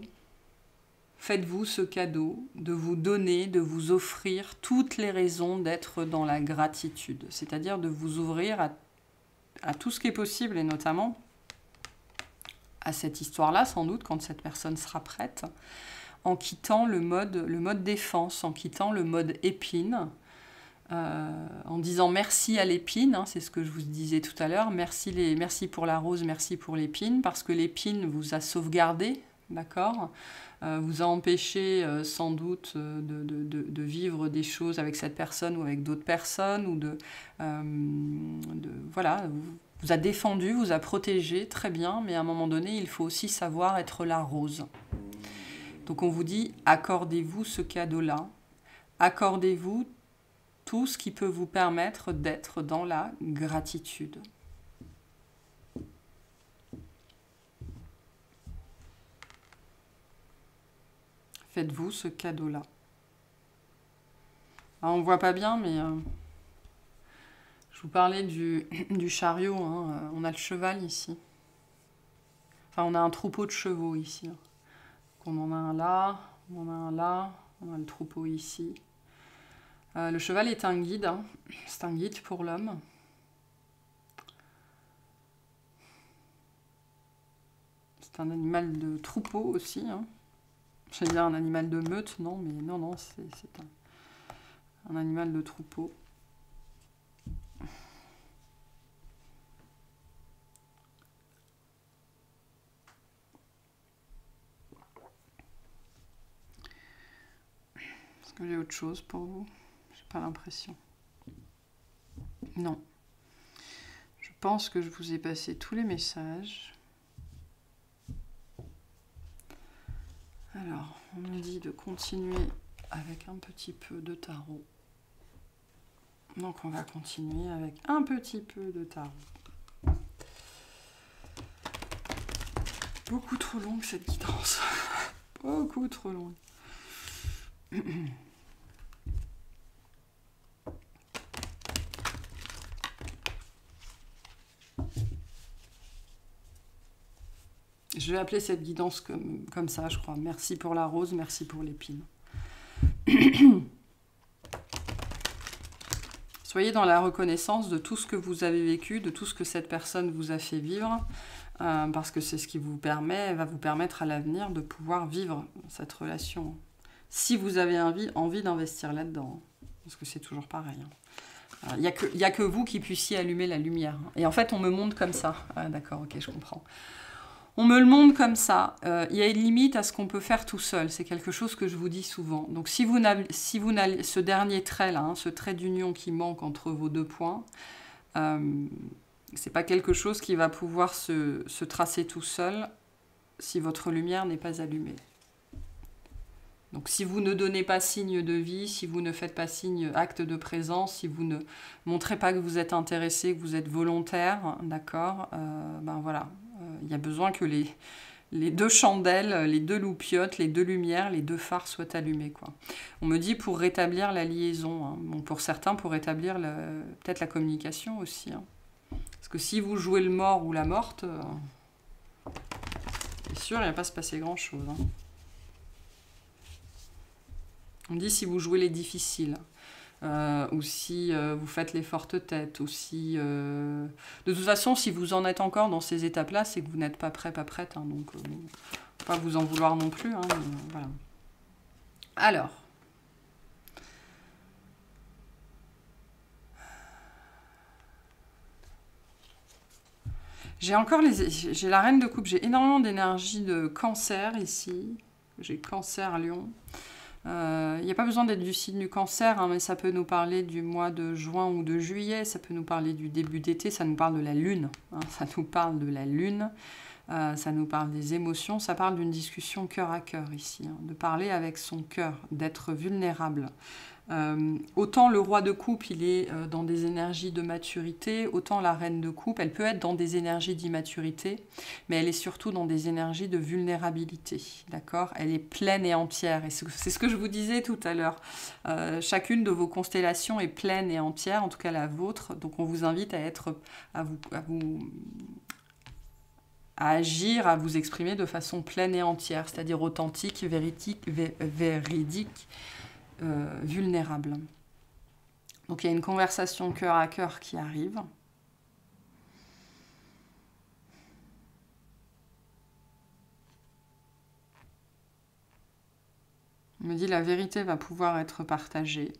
Faites-vous ce cadeau de vous donner, de vous offrir toutes les raisons d'être dans la gratitude. C'est-à-dire de vous ouvrir à tout ce qui est possible, et notamment à cette histoire-là, sans doute, quand cette personne sera prête, en quittant le mode défense, en quittant le mode épine, en disant merci à l'épine, hein, c'est ce que je vous disais tout à l'heure, merci pour la rose, merci pour l'épine, parce que l'épine vous a sauvegardé, d'accord, vous a empêché sans doute de vivre des choses avec cette personne ou avec d'autres personnes, ou voilà, vous a défendu, vous a protégé, très bien, mais à un moment donné, il faut aussi savoir être la rose. Donc on vous dit, accordez-vous ce cadeau-là, accordez-vous tout ce qui peut vous permettre d'être dans la gratitude. Faites-vous ce cadeau-là. On ne voit pas bien, mais je vous parlais du chariot. Hein. On a le cheval ici. Enfin, on a un troupeau de chevaux ici. Hein. On en a un là, on en a un là, on a le troupeau ici. Le cheval est un guide. Hein. C'est un guide pour l'homme. C'est un animal de troupeau aussi. Hein. J'allais dire un animal de meute, non, mais non, c'est un animal de troupeau. Est-ce que j'ai autre chose pour vous? J'ai pas l'impression. Non. Je pense que je vous ai passé tous les messages. Alors, on me dit de continuer avec un petit peu de tarot. Donc, on va continuer avec un petit peu de tarot. Beaucoup trop longue cette guidance. Beaucoup trop longue. Je vais appeler cette guidance comme ça, je crois. Merci pour la rose, merci pour l'épine. Soyez dans la reconnaissance de tout ce que vous avez vécu, de tout ce que cette personne vous a fait vivre, parce que c'est ce qui va vous permettre à l'avenir de pouvoir vivre cette relation. Si vous avez envie d'investir là-dedans, parce que c'est toujours pareil. Il n'y a que vous qui puissiez allumer la lumière. Et en fait, on me montre comme ça. Ah, d'accord, ok, je comprends. On me le montre comme ça. Il y a une limite à ce qu'on peut faire tout seul. C'est quelque chose que je vous dis souvent. Donc, si vous n'avez ce dernier trait là, hein, ce trait d'union qui manque entre vos deux points, c'est pas quelque chose qui va pouvoir se tracer tout seul si votre lumière n'est pas allumée. Donc si vous ne donnez pas signe de vie, si vous ne faites pas signe acte de présence, si vous ne montrez pas que vous êtes intéressé, que vous êtes volontaire, d'accord, ben voilà, il y a besoin que les deux chandelles, les deux loupiottes, les deux lumières, les deux phares soient allumés, quoi. On me dit pour rétablir la liaison, hein. Bon, pour certains, pour rétablir peut-être la communication aussi, hein. Parce que si vous jouez le mort ou la morte, c'est sûr, il ne va pas se passer grand-chose, hein. On dit si vous jouez les difficiles, ou si vous faites les fortes têtes, ou si... De toute façon, si vous en êtes encore dans ces étapes-là, c'est que vous n'êtes pas prêt, pas prête. Hein, donc, bon, faut pas vous en vouloir non plus. Hein, mais, voilà. Alors. J'ai la reine de coupe, j'ai énormément d'énergie de cancer ici. J'ai cancer Lion. Il n'y a pas besoin d'être du signe du cancer, hein, mais ça peut nous parler du mois de juin ou de juillet, ça peut nous parler du début d'été, ça nous parle de la lune, hein, ça nous parle de la lune, ça nous parle des émotions, ça parle d'une discussion cœur à cœur ici, hein, de parler avec son cœur, d'être vulnérable. Autant le roi de coupe, il est dans des énergies de maturité, autant la reine de coupe, elle peut être dans des énergies d'immaturité, mais elle est surtout dans des énergies de vulnérabilité, d'accord? Elle est pleine et entière, et c'est ce que je vous disais tout à l'heure. Chacune de vos constellations est pleine et entière, en tout cas la vôtre, donc on vous invite à agir, à vous exprimer de façon pleine et entière, c'est-à-dire authentique, véridique, vulnérable. Donc il y a une conversation cœur à cœur qui arrive. On me dit la vérité va pouvoir être partagée.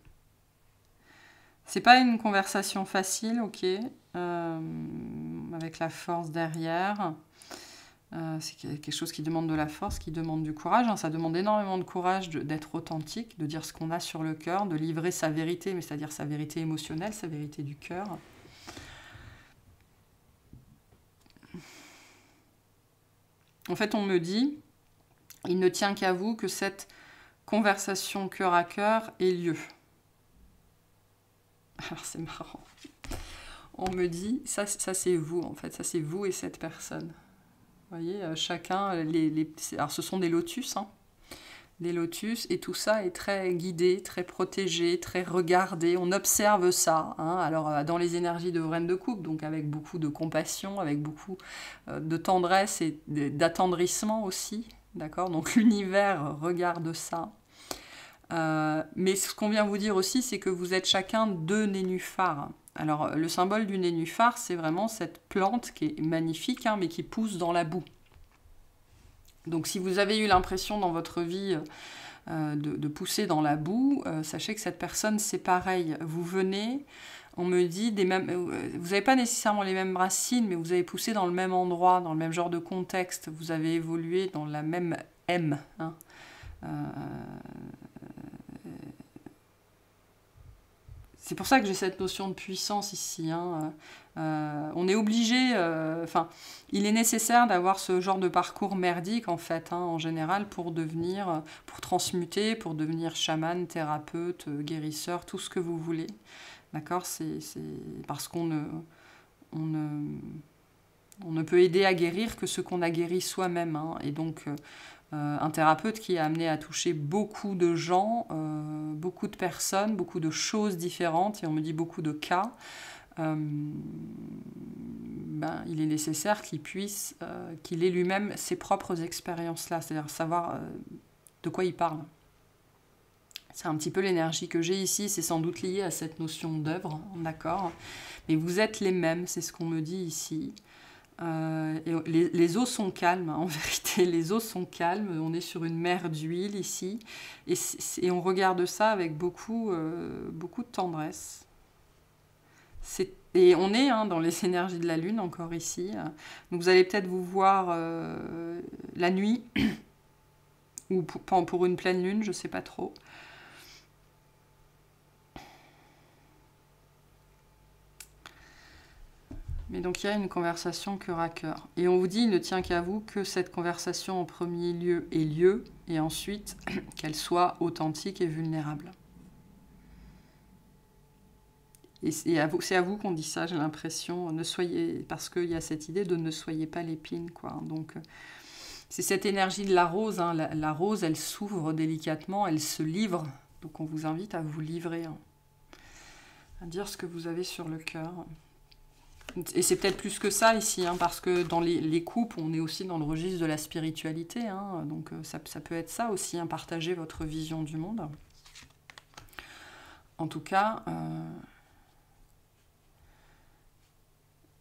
C'est pas une conversation facile, ok, avec la force derrière. C'est quelque chose qui demande de la force, qui demande du courage. Hein. Ça demande énormément de courage d'être authentique, de dire ce qu'on a sur le cœur, de livrer sa vérité, mais c'est-à-dire sa vérité émotionnelle, sa vérité du cœur. En fait, on me dit, il ne tient qu'à vous que cette conversation cœur à cœur ait lieu. Alors c'est marrant. On me dit, ça c'est vous en fait, ça c'est vous et cette personne. Vous voyez, chacun, alors ce sont des lotus, hein, des lotus, et tout ça est très guidé, très protégé, très regardé, on observe ça, hein, alors dans les énergies de reine de coupe, donc avec beaucoup de compassion, avec beaucoup de tendresse et d'attendrissement aussi, d'accord, donc l'univers regarde ça. Mais ce qu'on vient vous dire aussi, c'est que vous êtes chacun deux nénuphars. Alors, le symbole du nénuphar, c'est vraiment cette plante qui est magnifique, hein, mais qui pousse dans la boue. Donc, si vous avez eu l'impression dans votre vie de pousser dans la boue, sachez que cette personne, c'est pareil. Vous venez, on me dit, vous n'avez pas nécessairement les mêmes racines, mais vous avez poussé dans le même endroit, dans le même genre de contexte. Vous avez évolué dans la même M, hein. C'est pour ça que j'ai cette notion de puissance ici, hein. On est obligé, il est nécessaire d'avoir ce genre de parcours merdique en fait, hein, en général, pour transmuter, pour devenir chaman, thérapeute, guérisseur, tout ce que vous voulez. D'accord, c'est parce qu'on ne peut aider à guérir que ce qu'on a guéri soi-même, hein. Et donc un thérapeute qui est amené à toucher beaucoup de gens, beaucoup de personnes, beaucoup de choses différentes, et on me dit beaucoup de cas, il est nécessaire qu'il ait lui-même ses propres expériences-là, c'est-à-dire savoir de quoi il parle. C'est un petit peu l'énergie que j'ai ici, c'est sans doute lié à cette notion d'œuvre, d'accord, mais vous êtes les mêmes, c'est ce qu'on me dit ici. Et les eaux sont calmes, hein, en vérité, les eaux sont calmes, on est sur une mer d'huile ici, et on regarde ça avec beaucoup de tendresse. Et on est dans les énergies de la Lune, encore ici. Donc vous allez peut-être vous voir la nuit, ou pour une pleine Lune, je ne sais pas trop. Mais donc il y a une conversation cœur à cœur. Et on vous dit, il ne tient qu'à vous que cette conversation en premier lieu ait lieu, et ensuite qu'elle soit authentique et vulnérable. Et c'est à vous qu'on dit ça, j'ai l'impression. Ne soyez, parce qu'il y a cette idée de ne soyez pas l'épine, quoi. Donc c'est cette énergie de la rose. La rose, elle s'ouvre délicatement, elle se livre. Donc on vous invite à vous livrer, à dire ce que vous avez sur le cœur. Et c'est peut-être plus que ça ici, parce que dans les couples, on est aussi dans le registre de la spiritualité. Donc ça peut être ça aussi, partager votre vision du monde. En tout cas,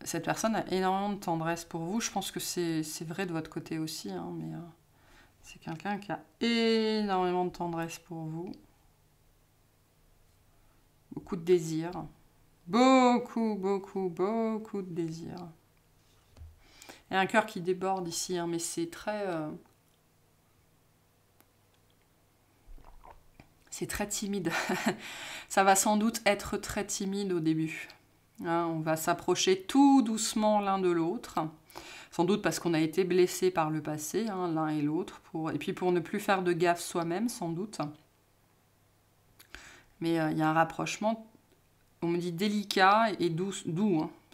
cette personne a énormément de tendresse pour vous. Je pense que c'est vrai de votre côté aussi, mais c'est quelqu'un qui a énormément de tendresse pour vous. Beaucoup de désir. Beaucoup, beaucoup, beaucoup de désir. Il y a un cœur qui déborde ici, mais c'est très... c'est très timide. Ça va sans doute être très timide au début. On va s'approcher tout doucement l'un de l'autre. Sans doute parce qu'on a été blessé par le passé, l'un et l'autre. Et puis pour ne plus faire de gaffe soi-même, sans doute. Mais il y a un rapprochement... On me dit délicat et doux.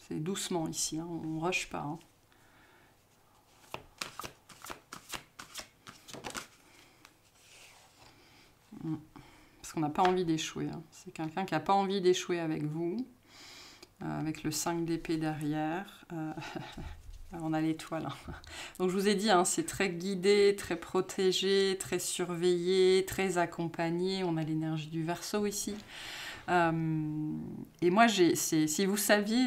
C'est doucement ici, on ne rush pas. Parce qu'on n'a pas envie d'échouer. C'est quelqu'un qui n'a pas envie d'échouer avec vous. Avec le 5 d'épée derrière. On a l'étoile. Donc je vous ai dit, c'est très guidé, très protégé, très surveillé, très accompagné. On a l'énergie du Verseau ici. Et moi, si vous saviez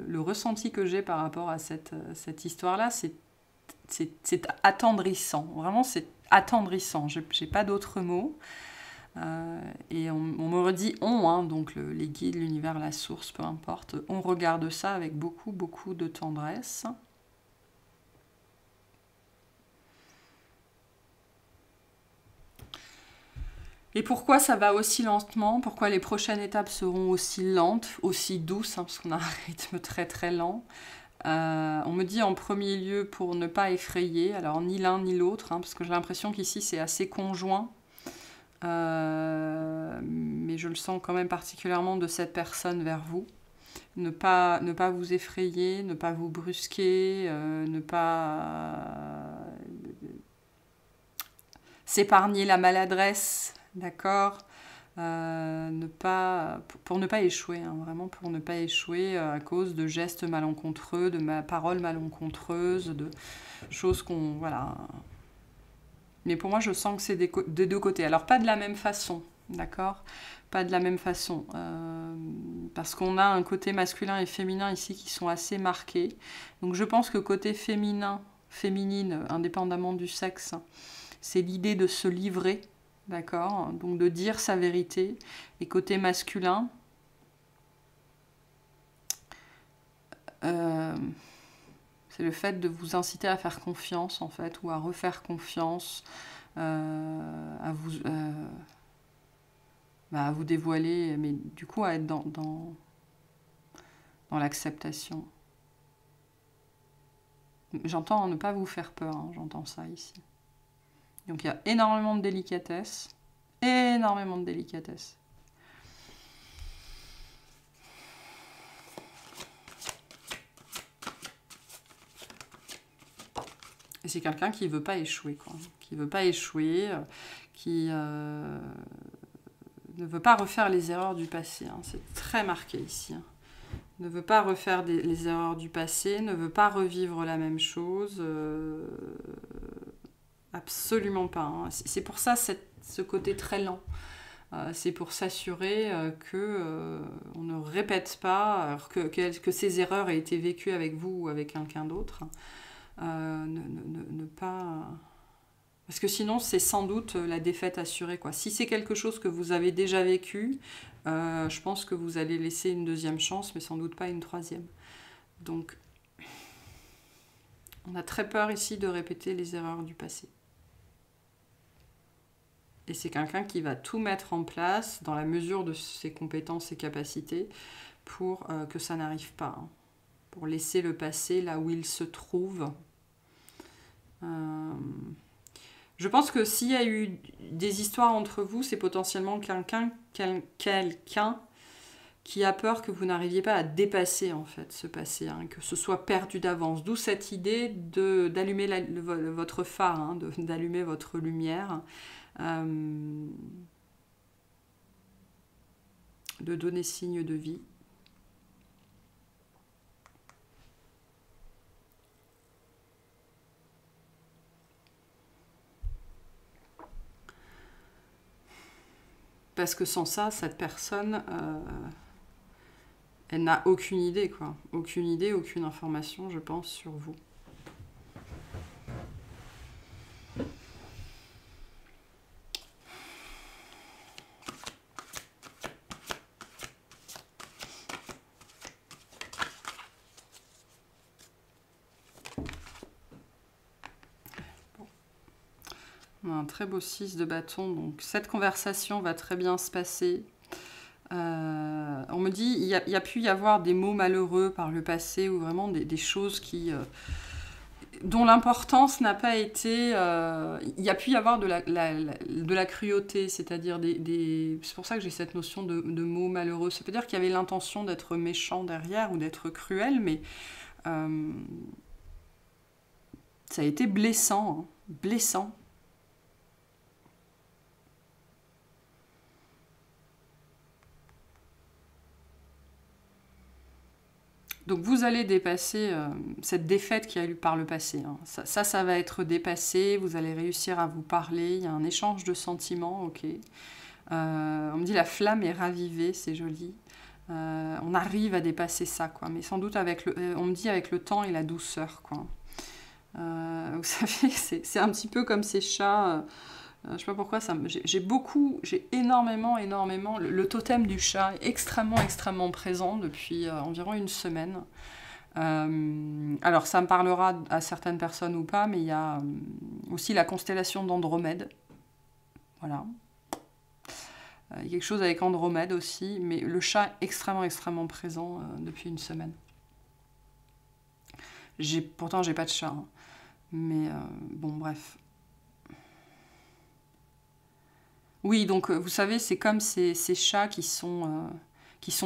le ressenti que j'ai par rapport à cette histoire-là, c'est attendrissant. Vraiment, c'est attendrissant. J'ai pas d'autres mots. Et on me redit donc les guides, l'univers, la source, peu importe. On regarde ça avec beaucoup, beaucoup de tendresse. Et pourquoi ça va aussi lentement? Pourquoi les prochaines étapes seront aussi lentes, aussi douces, parce qu'on a un rythme très très lent. On me dit en premier lieu pour ne pas effrayer, alors ni l'un ni l'autre, parce que j'ai l'impression qu'ici c'est assez conjoint. Mais je le sens quand même particulièrement de cette personne vers vous. Ne pas vous effrayer, ne pas vous brusquer, ne pas s'épargner la maladresse, d'accord, pour ne pas échouer, vraiment pour ne pas échouer à cause de gestes malencontreux, de paroles malencontreuses, de choses qu'on... Voilà. Mais pour moi, je sens que c'est des deux côtés. Alors, pas de la même façon, d'accord? Pas de la même façon. Parce qu'on a un côté masculin et féminin ici qui sont assez marqués. Donc, je pense que côté féminine, indépendamment du sexe, c'est l'idée de se livrer, d'accord? Donc, de dire sa vérité. Et côté masculin... c'est le fait de vous inciter à faire confiance, en fait, ou à refaire confiance, à vous dévoiler, mais du coup à être dans l'acceptation. J'entends ne pas vous faire peur, j'entends ça ici. Donc il y a énormément de délicatesse, énormément de délicatesse. Et c'est quelqu'un qui ne veut pas échouer, quoi. Qui ne veut pas échouer, qui ne veut pas refaire les erreurs du passé. C'est très marqué ici. Ne veut pas refaire les erreurs du passé, ne veut pas revivre la même chose. Absolument pas. C'est pour ça ce côté très lent. C'est pour s'assurer qu'on ne répète pas, que ces erreurs aient été vécues avec vous ou avec quelqu'un d'autre. Ne pas Parce que sinon, c'est sans doute la défaite assurée, quoi. Si c'est quelque chose que vous avez déjà vécu, je pense que vous allez laisser une deuxième chance, mais sans doute pas une troisième. Donc, on a très peur ici de répéter les erreurs du passé. Et c'est quelqu'un qui va tout mettre en place dans la mesure de ses compétences et capacités pour que ça n'arrive pas. Hein. Pour laisser le passé là où il se trouve. Je pense que s'il y a eu des histoires entre vous, c'est potentiellement quelqu'un qui a peur que vous n'arriviez pas à dépasser en fait ce passé, hein, que ce soit perdu d'avance. D'où cette idée d'allumer votre phare, hein, d'allumer votre lumière, de donner signe de vie. Parce que sans ça, cette personne, elle n'a aucune idée, quoi. Aucune idée, aucune information, je pense, sur vous. On a un très beau 6 de bâton, donc cette conversation va très bien se passer. On me dit, il y a pu y avoir des mots malheureux par le passé, ou vraiment des choses dont l'importance n'a pas été... il y a pu y avoir de la cruauté, c'est-à-dire c'est pour ça que j'ai cette notion de mots malheureux. Ça veut dire qu'il y avait l'intention d'être méchant derrière, ou d'être cruel, mais ça a été blessant, hein, blessant. Donc vous allez dépasser cette défaite qu'il y a eu par le passé. Hein. Ça va être dépassé, vous allez réussir à vous parler, il y a un échange de sentiments, ok. On me dit la flamme est ravivée, c'est joli. On arrive à dépasser ça, quoi. Mais sans doute on me dit avec le temps et la douceur, quoi. Vous savez, c'est un petit peu comme ces chats... je sais pas pourquoi, j'ai énormément, le totem du chat est extrêmement présent depuis environ une semaine. Alors ça me parlera à certaines personnes ou pas, mais il y a aussi la constellation d'Andromède. Voilà. Il y a quelque chose avec Andromède aussi, mais le chat est extrêmement présent depuis une semaine. Pourtant, j'ai pas de chat, hein. Mais bon, bref. Oui, donc vous savez, c'est comme ces chats qui sont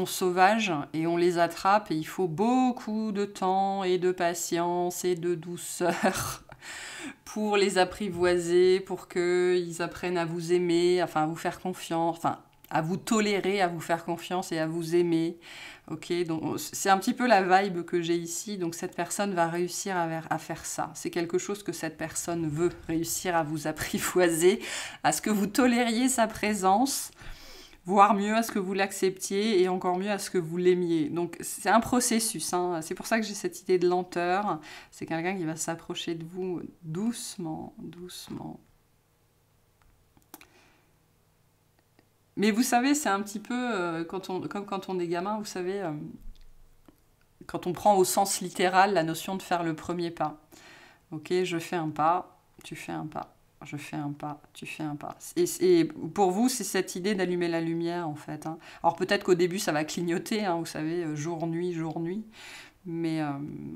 sauvages et on les attrape et il faut beaucoup de temps et de patience et de douceur pour les apprivoiser, pour qu'ils apprennent à vous aimer, enfin à vous faire confiance, enfin à vous tolérer, à vous faire confiance et à vous aimer. Ok, donc c'est un petit peu la vibe que j'ai ici. Donc cette personne va réussir à faire ça. C'est quelque chose que cette personne veut, réussir à vous apprivoiser, à ce que vous tolériez sa présence, voire mieux à ce que vous l'acceptiez et encore mieux à ce que vous l'aimiez. Donc c'est un processus, hein. C'est pour ça que j'ai cette idée de lenteur. C'est quelqu'un qui va s'approcher de vous doucement, doucement. Mais vous savez, c'est un petit peu comme quand on est gamin, vous savez, quand on prend au sens littéral la notion de faire le premier pas. Ok, je fais un pas, tu fais un pas. Je fais un pas, tu fais un pas. Et pour vous, c'est cette idée d'allumer la lumière, en fait. Hein. Alors peut-être qu'au début, ça va clignoter, hein, vous savez, jour-nuit, jour-nuit. Mais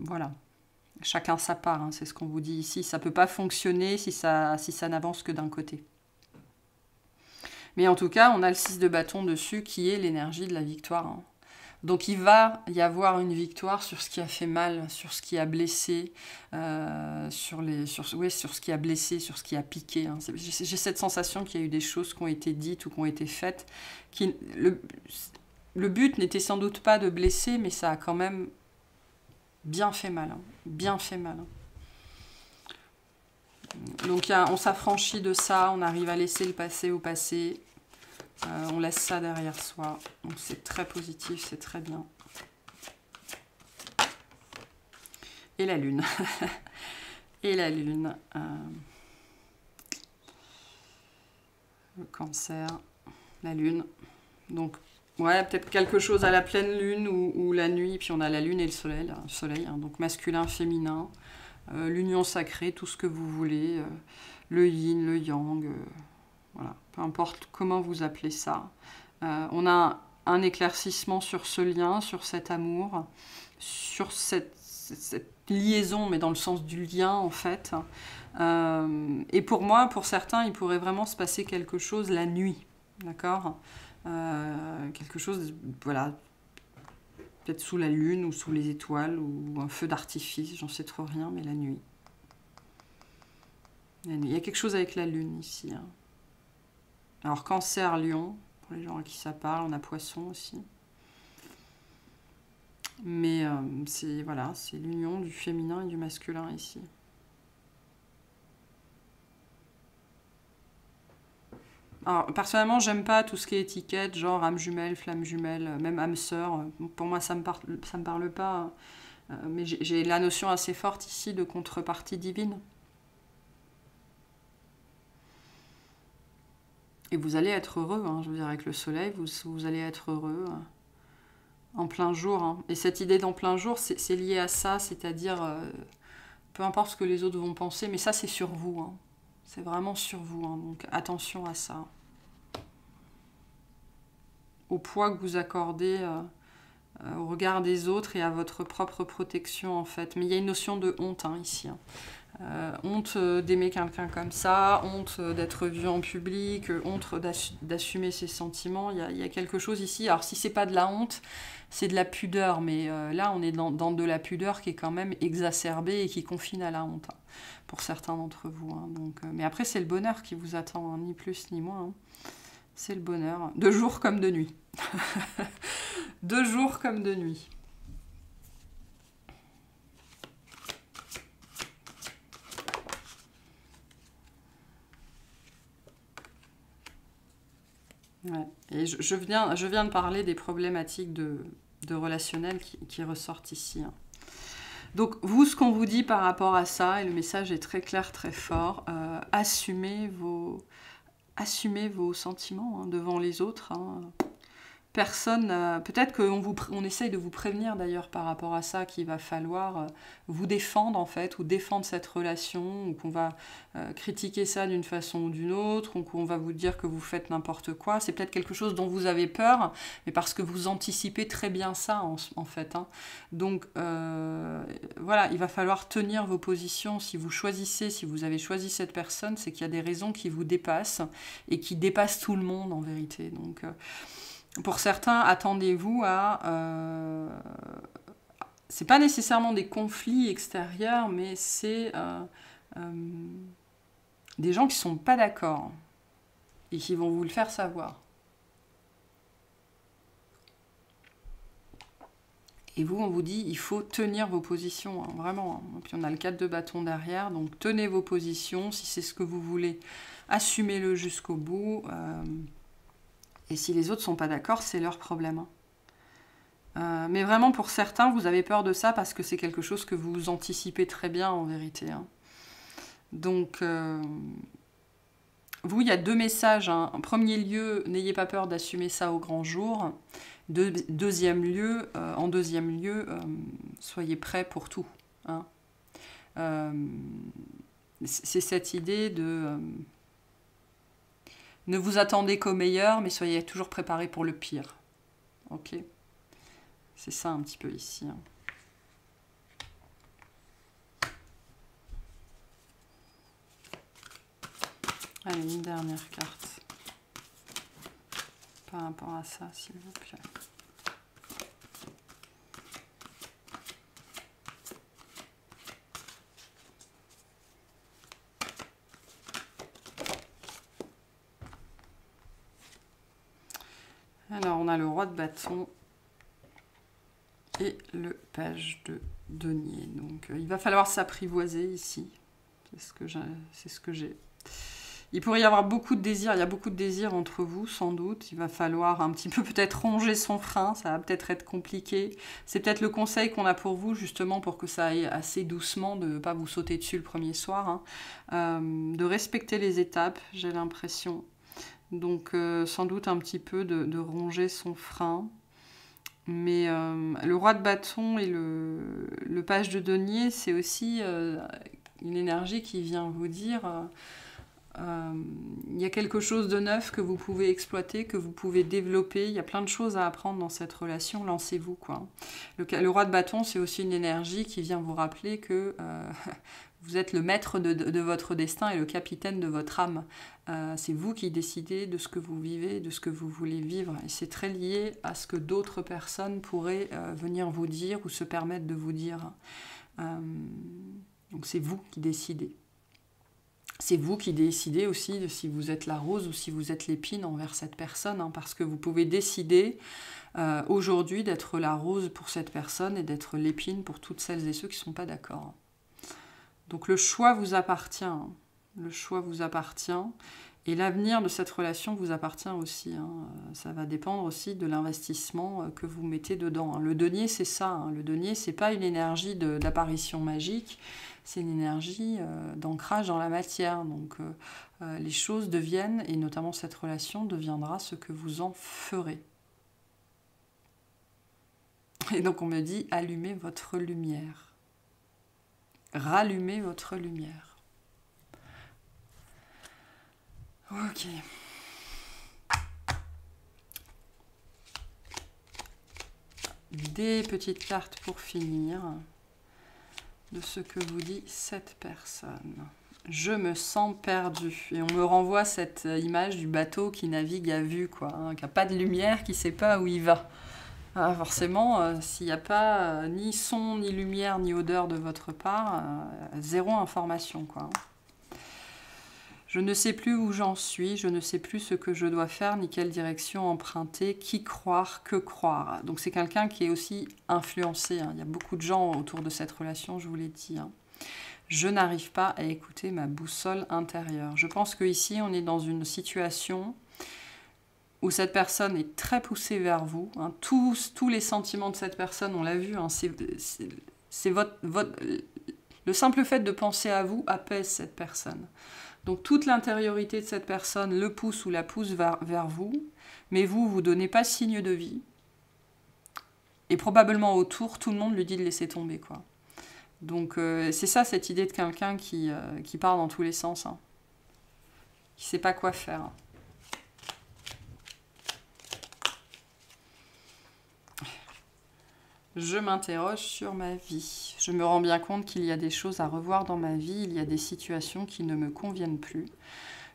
voilà, chacun sa part, hein, c'est ce qu'on vous dit ici. Ça ne peut pas fonctionner si ça n'avance que d'un côté. Mais en tout cas, on a le 6 de bâton dessus qui est l'énergie de la victoire. Hein. Donc il va y avoir une victoire sur ce qui a fait mal, sur ce qui a blessé, sur ce qui a blessé, sur ce qui a piqué. Hein. J'ai cette sensation qu'il y a eu des choses qui ont été dites ou qui ont été faites. Le but n'était sans doute pas de blesser, mais ça a quand même bien fait mal. Hein. Bien fait mal. Hein. Donc on s'affranchit de ça, on arrive à laisser le passé au passé. On laisse ça derrière soi. Donc c'est très positif, c'est très bien. Et la lune. Et la lune. Le Cancer, la Lune. Donc, ouais, peut-être quelque chose à la pleine Lune ou la nuit. Puis on a la Lune et le Soleil, hein, donc masculin, féminin, l'union sacrée, tout ce que vous voulez, le yin, le yang, voilà, peu importe comment vous appelez ça. On a un éclaircissement sur ce lien, sur cet amour, sur cette liaison, mais dans le sens du lien en fait. Et pour moi, pour certains, il pourrait vraiment se passer quelque chose la nuit, d'accord, quelque chose, voilà, peut-être sous la lune ou sous les étoiles ou un feu d'artifice, j'en sais trop rien, mais la nuit. La nuit. Il y a quelque chose avec la lune ici. Hein. Alors Cancer, Lion, pour les gens à qui ça parle, on a Poisson aussi. Mais c'est voilà, c'est l'union du féminin et du masculin ici. Alors, personnellement, j'aime pas tout ce qui est étiquette, genre âme jumelle, flamme jumelle, même âme sœur. Pour moi, ça me parle pas. Mais j'ai la notion assez forte ici de contrepartie divine. Et vous allez être heureux, hein, je veux dire, avec le soleil, vous allez être heureux en plein jour. Hein. Et cette idée d'en plein jour, c'est lié à ça, c'est-à-dire, peu importe ce que les autres vont penser, mais ça, c'est sur vous. Hein. C'est vraiment sur vous, hein, donc attention à ça. Au poids que vous accordez au regard des autres et à votre propre protection, en fait. Mais il y a une notion de honte, hein, ici. Hein. Honte d'aimer quelqu'un comme ça, honte d'être vu en public, honte d'assumer ses sentiments. Il y a quelque chose ici. Alors, si c'est pas de la honte, c'est de la pudeur. Mais là, on est dans de la pudeur qui est quand même exacerbée et qui confine à la honte, hein, pour certains d'entre vous. Hein. Donc, mais après, c'est le bonheur qui vous attend, hein, ni plus ni moins. Hein. C'est le bonheur, de jour comme de nuit. De jour comme de nuit. Ouais. Et je viens de parler des problématiques de relationnel qui ressortent ici. Hein. Donc, vous, ce qu'on vous dit par rapport à ça, et le message est très clair, très fort, assumez vos sentiments, hein, devant les autres. Hein. Personne, peut-être qu'on essaye de vous prévenir d'ailleurs par rapport à ça, qu'il va falloir vous défendre en fait, ou défendre cette relation, ou qu'on va critiquer ça d'une façon ou d'une autre, ou qu'on va vous dire que vous faites n'importe quoi. C'est peut-être quelque chose dont vous avez peur, mais parce que vous anticipez très bien ça en fait. Hein. Donc voilà, il va falloir tenir vos positions. Si vous avez choisi cette personne, c'est qu'il y a des raisons qui vous dépassent, et qui dépassent tout le monde en vérité. Donc... pour certains, attendez-vous à... c'est pas nécessairement des conflits extérieurs, mais c'est des gens qui sont pas d'accord et qui vont vous le faire savoir. Et vous, on vous dit, il faut tenir vos positions, hein, vraiment. Hein. Puis on a le 4 de bâton derrière, donc tenez vos positions. Si c'est ce que vous voulez, assumez-le jusqu'au bout. Et si les autres ne sont pas d'accord, c'est leur problème. Mais vraiment, pour certains, vous avez peur de ça parce que c'est quelque chose que vous anticipez très bien, en vérité. Hein. Donc, vous, il y a deux messages. Hein. En premier lieu, n'ayez pas peur d'assumer ça au grand jour. En deuxième lieu, soyez prêts pour tout. Hein. C'est cette idée de... ne vous attendez qu'au meilleur, mais soyez toujours préparés pour le pire. Ok? C'est ça un petit peu ici. Hein. Allez, une dernière carte. Par rapport à ça, s'il vous plaît. Alors, on a le roi de bâton et le page de denier. Donc, il va falloir s'apprivoiser ici. C'est ce que j'ai. Il pourrait y avoir beaucoup de désirs. Il y a beaucoup de désirs entre vous, sans doute. Il va falloir un petit peu peut-être ronger son frein. Ça va peut-être être compliqué. C'est peut-être le conseil qu'on a pour vous, justement, pour que ça aille assez doucement, de ne pas vous sauter dessus le premier soir. Hein. De respecter les étapes, j'ai l'impression. Donc sans doute un petit peu de ronger son frein. Mais le roi de bâton et le page de denier, c'est aussi une énergie qui vient vous dire il y a quelque chose de neuf que vous pouvez exploiter, que vous pouvez développer. Il y a plein de choses à apprendre dans cette relation. Lancez-vous, quoi. Le roi de bâton, c'est aussi une énergie qui vient vous rappeler que vous êtes le maître de votre destin et le capitaine de votre âme. C'est vous qui décidez de ce que vous vivez, de ce que vous voulez vivre. Et c'est très lié à ce que d'autres personnes pourraient venir vous dire ou se permettre de vous dire. Donc c'est vous qui décidez. C'est vous qui décidez aussi de si vous êtes la rose ou si vous êtes l'épine envers cette personne, hein, parce que vous pouvez décider aujourd'hui d'être la rose pour cette personne et d'être l'épine pour toutes celles et ceux qui ne sont pas d'accord. Donc le choix vous appartient. Hein. Le choix vous appartient. Et l'avenir de cette relation vous appartient aussi. Hein. Ça va dépendre aussi de l'investissement que vous mettez dedans. Hein. Le denier, c'est ça. Hein. Le denier, c'est pas une énergie d'apparition magique. C'est une énergie d'ancrage dans la matière. Donc les choses deviennent, et notamment cette relation deviendra ce que vous en ferez. Et donc on me dit, allumez votre lumière. Rallumez votre lumière. Ok. Des petites cartes pour finir de ce que vous dit cette personne. Je me sens perdue. Et on me renvoie cette image du bateau qui navigue à vue, quoi, hein, qui n'a pas de lumière, qui ne sait pas où il va. Ah, forcément, s'il n'y a pas ni son, ni lumière, ni odeur de votre part, zéro information, quoi. Je ne sais plus où j'en suis, je ne sais plus ce que je dois faire, ni quelle direction emprunter, qui croire, que croire. Donc c'est quelqu'un qui est aussi influencé. Hein. Il y a beaucoup de gens autour de cette relation, je vous l'ai dit. Hein. Je n'arrive pas à écouter ma boussole intérieure. Je pense qu'ici, on est dans une situation où cette personne est très poussée vers vous. Hein. Tous les sentiments de cette personne, on l'a vu, hein, c'est le simple fait de penser à vous apaise cette personne. Donc toute l'intériorité de cette personne le pousse ou la pousse vers vous, mais vous ne donnez pas signe de vie. Et probablement autour, tout le monde lui dit de laisser tomber, quoi. Donc c'est ça, cette idée de quelqu'un qui part dans tous les sens, hein, qui ne sait pas quoi faire. Je m'interroge sur ma vie. Je me rends bien compte qu'il y a des choses à revoir dans ma vie, il y a des situations qui ne me conviennent plus.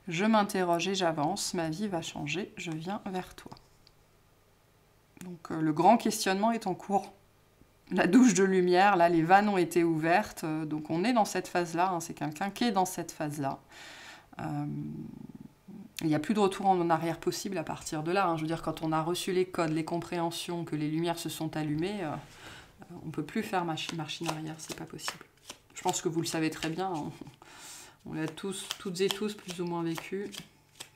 Je m'interroge et j'avance, ma vie va changer, je viens vers toi. Donc le grand questionnement est en cours. La douche de lumière, là les vannes ont été ouvertes, donc on est dans cette phase-là, hein, c'est quelqu'un qui est dans cette phase-là. Il n'y a plus de retour en arrière possible à partir de là. Hein. Je veux dire, quand on a reçu les codes, les compréhensions, que les lumières se sont allumées, on ne peut plus faire machine arrière, c'est pas possible. Je pense que vous le savez très bien. Hein. On l'a tous, toutes et tous, plus ou moins vécu.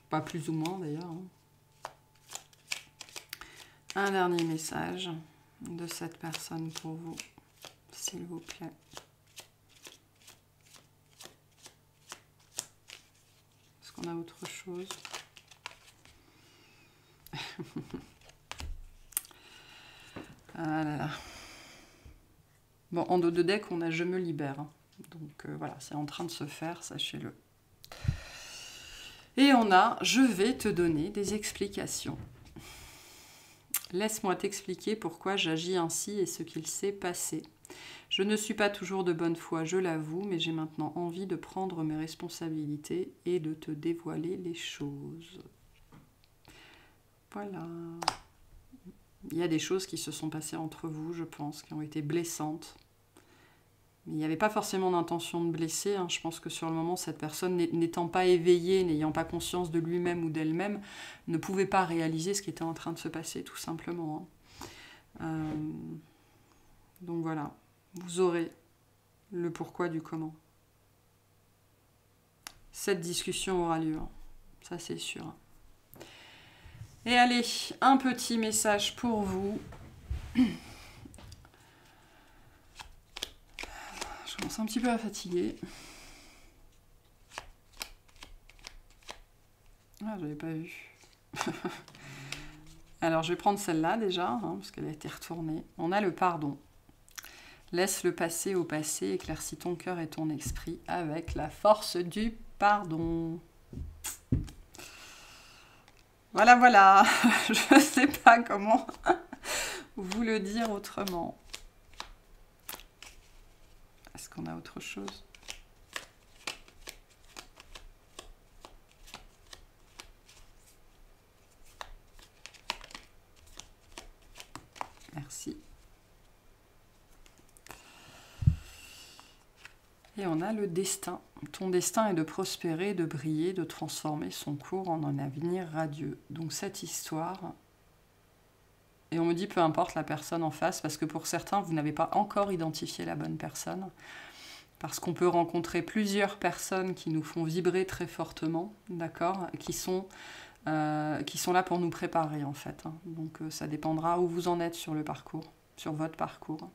Pas plus ou moins, d'ailleurs. Hein. Un dernier message de cette personne pour vous, s'il vous plaît. Est-ce qu'on a autre chose? Ah là là. Bon, en dos de deck, on a Je me libère. Hein. Donc voilà, c'est en train de se faire, sachez-le. Et on a Je vais te donner des explications. Laisse-moi t'expliquer pourquoi j'agis ainsi et ce qu'il s'est passé. Je ne suis pas toujours de bonne foi, je l'avoue, mais j'ai maintenant envie de prendre mes responsabilités et de te dévoiler les choses. Voilà. Il y a des choses qui se sont passées entre vous, je pense, qui ont été blessantes. Mais il n'y avait pas forcément d'intention de blesser. Hein. Je pense que sur le moment, cette personne, n'étant pas éveillée, n'ayant pas conscience de lui-même ou d'elle-même, ne pouvait pas réaliser ce qui était en train de se passer, tout simplement. Hein. Donc voilà, vous aurez le pourquoi du comment. Cette discussion aura lieu, hein. Ça c'est sûr. Et allez, un petit message pour vous. Je commence un petit peu à fatiguer. Ah, j'avais pas vu. Alors, je vais prendre celle-là déjà, hein, parce qu'elle a été retournée. On a le pardon. Laisse le passé au passé, éclaircis ton cœur et ton esprit avec la force du pardon. Voilà, voilà. Je ne sais pas comment vous le dire autrement. Est-ce qu'on a autre chose ? Merci. Et on a le destin. Ton destin est de prospérer, de briller, de transformer son cours en un avenir radieux. Donc cette histoire, et on me dit peu importe la personne en face, parce que pour certains, vous n'avez pas encore identifié la bonne personne, parce qu'on peut rencontrer plusieurs personnes qui nous font vibrer très fortement, d'accord, qui sont là pour nous préparer en fait. Hein. Donc ça dépendra où vous en êtes sur le parcours, sur votre parcours.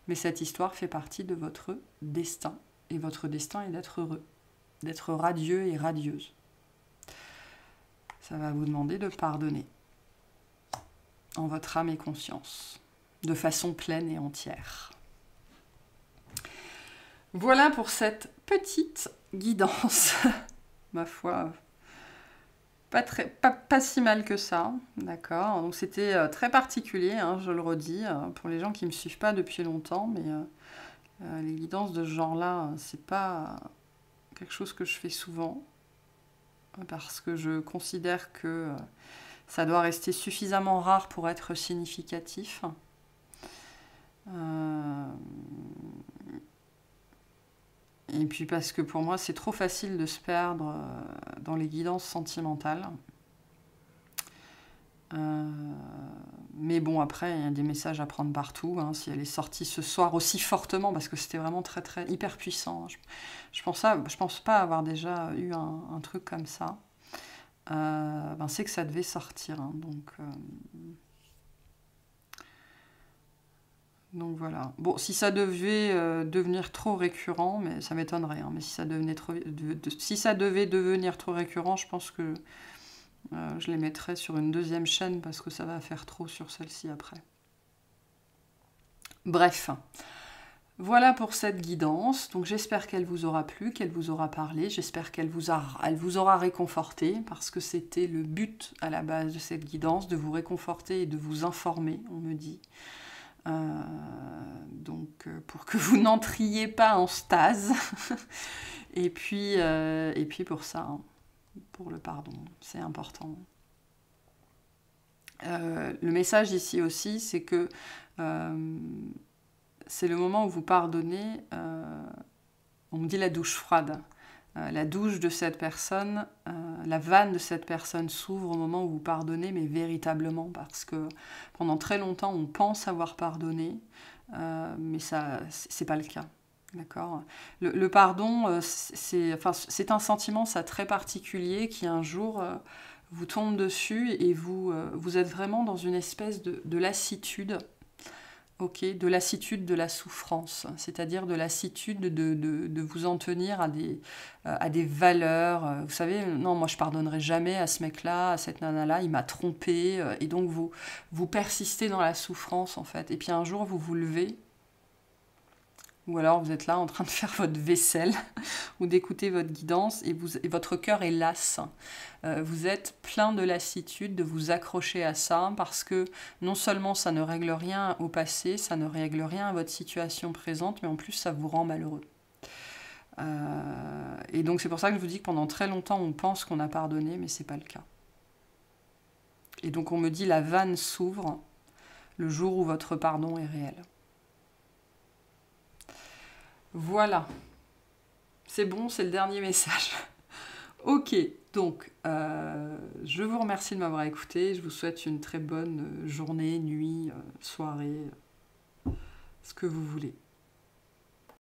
Mais cette histoire fait partie de votre destin. Et votre destin est d'être heureux, d'être radieux et radieuse. Ça va vous demander de pardonner en votre âme et conscience, de façon pleine et entière. Voilà pour cette petite guidance. Ma foi, pas si mal que ça, d'accord. Donc c'était très particulier, hein, je le redis, pour les gens qui ne me suivent pas depuis longtemps, mais les guidances de ce genre-là, c'est pas quelque chose que je fais souvent, parce que je considère que ça doit rester suffisamment rare pour être significatif. Et puis parce que pour moi, c'est trop facile de se perdre dans les guidances sentimentales. Mais bon, après, il y a des messages à prendre partout. Hein, si elle est sortie ce soir aussi fortement, parce que c'était vraiment très, très hyper puissant. Je pense pas avoir déjà eu un truc comme ça. C'est que ça devait sortir. Hein, donc voilà. Bon, si ça devait devenir trop récurrent, mais ça m'étonnerait. Hein, mais si ça devait devenir trop récurrent, je pense que je les mettrai sur une deuxième chaîne parce que ça va faire trop sur celle-ci après. Bref, voilà pour cette guidance. Donc j'espère qu'elle vous aura plu, qu'elle vous aura parlé. J'espère qu'elle vous aura réconforté parce que c'était le but à la base de cette guidance, de vous réconforter et de vous informer, on me dit. Donc pour que vous n'entriez pas en stase. et puis pour ça... Hein. Pour le pardon, c'est important. Le message ici aussi, c'est que c'est le moment où vous pardonnez, on me dit la douche froide. La douche de cette personne, la vanne de cette personne s'ouvre au moment où vous pardonnez, mais véritablement, parce que pendant très longtemps, on pense avoir pardonné, mais c'est pas le cas. D'accord. Le pardon, c'est un sentiment ça, très particulier qui un jour vous tombe dessus et vous êtes vraiment dans une espèce de lassitude, okay, de lassitude de la souffrance, c'est-à-dire de lassitude de vous en tenir à des valeurs. Vous savez, non, moi je pardonnerai jamais à ce mec-là, à cette nana-là, il m'a trompé, et donc vous persistez dans la souffrance en fait. Et puis un jour vous vous levez, ou alors vous êtes là en train de faire votre vaisselle ou d'écouter votre guidance et votre cœur est las. Vous êtes plein de lassitude de vous accrocher à ça parce que non seulement ça ne règle rien au passé, ça ne règle rien à votre situation présente, mais en plus ça vous rend malheureux. Et donc c'est pour ça que je vous dis que pendant très longtemps on pense qu'on a pardonné, mais c'est pas le cas. Et donc on me dit la vanne s'ouvre le jour où votre pardon est réel. Voilà, c'est bon, c'est le dernier message. Ok, donc je vous remercie de m'avoir écouté, je vous souhaite une très bonne journée, nuit, soirée, ce que vous voulez.